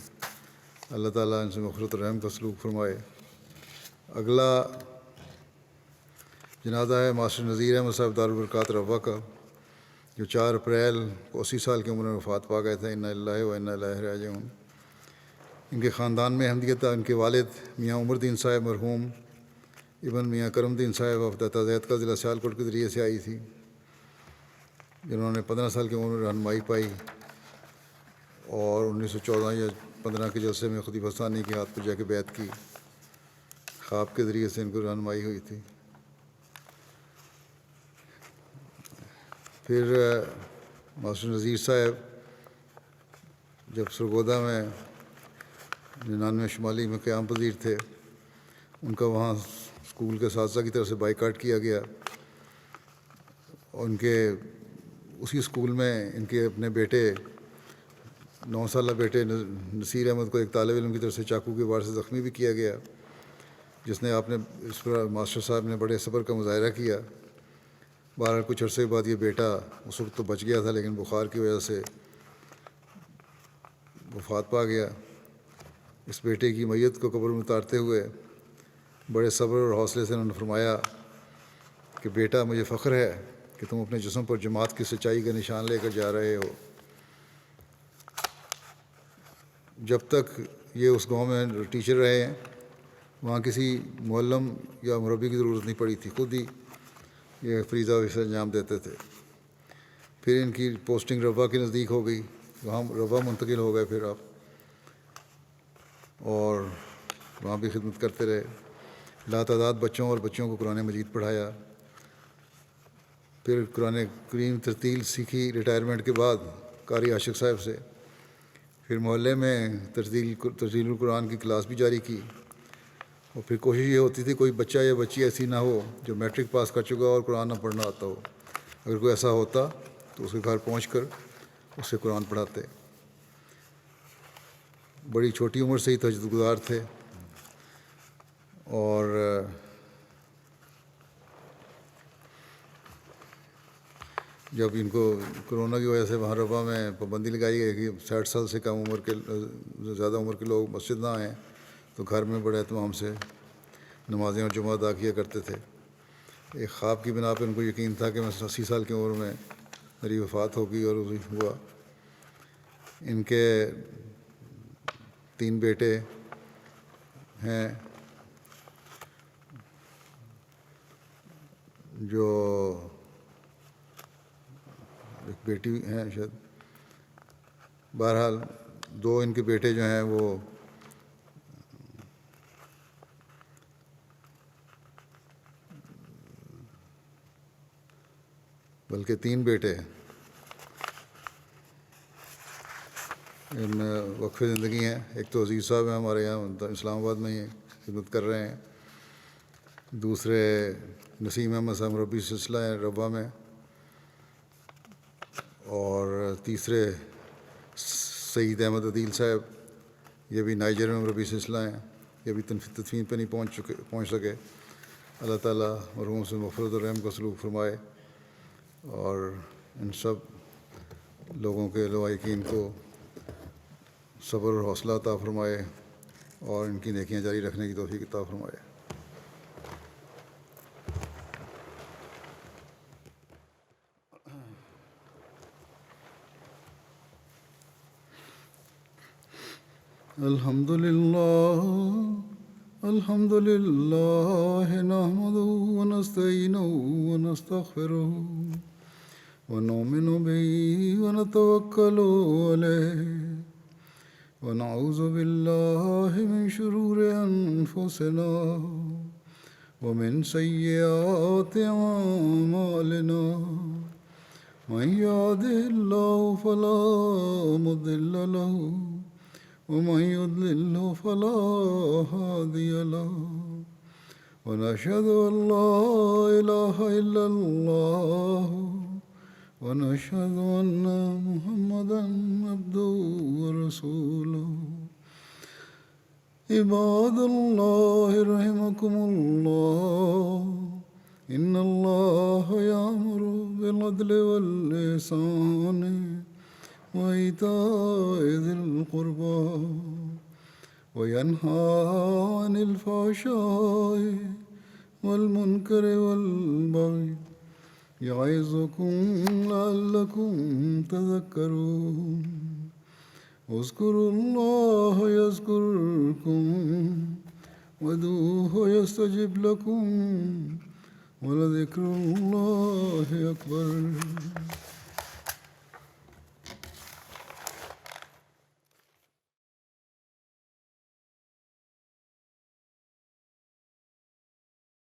اللہ تعالیٰ ان سے مغفرت و رحم کا سلوک فرمائے۔ اگلا جنازہ ہے ماسٹر نذیر احمد صاحب دارالبرکات روا کا، جو 4 اپریل کو 80 سال کی عمر میں وفات پا گئے تھے۔ انا للہ و انا الیہ راجعون۔ ان کے خاندان میں احمدیت تھا۔ ان کے والد میاں عمر الدین صاحب مرحوم ابن میاں کرم الدین صاحب وفدہ زید کا ضلع سیالکوٹ کے ذریعے سے آئی تھی، جنہوں نے 15 سال کی عمر میں رہنمائی پائی، اور 1914 یا 15 کے جلسے میں خلیفہ ثانی کے ہاتھ پر جا کے بیعت کی۔ خواب کے ذریعے سے ان کو رہنمائی ہوئی تھی۔ پھر ماسٹر نذیر صاحب جب سرگودا میں 99 شمالی میں قیام پذیر تھے، ان کا وہاں اسکول کے اساتذہ کی طرف سے بائیکاٹ کیا گیا. اور ان کے اسی اسکول میں ان کے اپنے بیٹے 9 سالہ بیٹے نصیر احمد کو ایک طالب علم کی طرف سے چاقو کے وار سے زخمی بھی کیا گیا، جس نے اس پر ماسٹر صاحب نے بڑے صبر کا مظاہرہ کیا. بہرحال کچھ عرصے کے بعد یہ بیٹا اس وقت تو بچ گیا تھا، لیکن بخار کی وجہ سے وفات پا گیا. اس بیٹے کی میت کو قبر میں اتارتے ہوئے بڑے صبر اور حوصلے سے انہوں نے فرمایا کہ بیٹا، مجھے فخر ہے کہ تم اپنے جسم پر جماعت کی سچائی کا نشان لے کر جا رہے ہو. جب تک یہ اس گاؤں میں ٹیچر رہے ہیں، وہاں کسی معلم یا مربی کی ضرورت نہیں پڑی تھی، خود ہی یہ فریضہ وظیفہ انجام دیتے تھے. پھر ان کی پوسٹنگ ربوہ کے نزدیک ہو گئی، وہاں ربوہ منتقل ہو گئے پھر آپ، اور وہاں بھی خدمت کرتے رہے. لاتعداد بچوں اور بچیوں کو قرآن مجید پڑھایا. پھر قرآن کریم ترتیل سیکھی ریٹائرمنٹ کے بعد قاری عاشق صاحب سے. پھر محلے میں ترتیل القرآن کی کلاس بھی جاری کی. اور پھر کوشش یہ ہوتی تھی کوئی بچہ یا بچی ایسی نہ ہو جو میٹرک پاس کر چکا ہو اور قرآن نہ پڑھنا آتا ہو. اگر کوئی ایسا ہوتا تو اس کے گھر پہنچ کر اسے قرآن پڑھاتے. بڑی چھوٹی عمر سے ہی تہجد گزار تھے. اور جب ان کو کرونا کی وجہ سے وہاں ربوہ میں پابندی لگائی گئی کہ 60 سال سے کم عمر کے زیادہ عمر کے لوگ مسجد نہ آئیں، تو گھر میں بڑے اہتمام سے نمازیں اور جمعہ ادا کیا کرتے تھے. ایک خواب کی بنا پہ ان کو یقین تھا کہ میں 80 سال کی عمر میں میری وفات ہوگی، اور ہوا. ان کے 3 بیٹے ہیں جو ایک بیٹی ہیں شاید. بہرحال 2 ان کے بیٹے جو ہیں وہ بلکہ 3 بیٹے ان میں وقف زندگی ہیں. ایک تو عزیز صاحب ہیں ہمارے یہاں اسلام آباد میں ہی خدمت کر رہے ہیں. دوسرے نسیم احمد صاحب مربی سلسلہ ہیں ربوہ میں. اور تیسرے سعید احمد عدیل صاحب، یہ بھی نائجر میں مربی سلسلہ ہیں. یہ بھی تدفین پہ نہیں پہنچ سکے. اللہ تعالیٰ مرحوم سے مغفرت اور رحم کا سلوک فرمائے، اور ان سب لوگوں کے لوائقین کو صبر اور حوصلہ عطا فرمائے، اور ان کی نیکیاں جاری رکھنے کی توفیق عطا فرمائے. الحمد للہ نحمده ونستعینه ونستغفره ونؤمن به ونتوکل علیہ ونعوذ باللہ من شرور انفسنا ومن سیئات اعمالنا من يهده الله فلا مضل له ومن يضلل فلا هادي له ونشهد أن لا إله إلا الله ونشهد أن محمدا عبده ورسوله. عباد الله رحمكم الله، إن الله يأمر بالعدل والإحسان وإيتاء ذي القربى وينهى عن الفحشاء والمنكر والبغي يعظكم لعلكم تذكرون. اذكروا الله يذكركم وادعوه يستجب لكم ولذكر الله أكبر.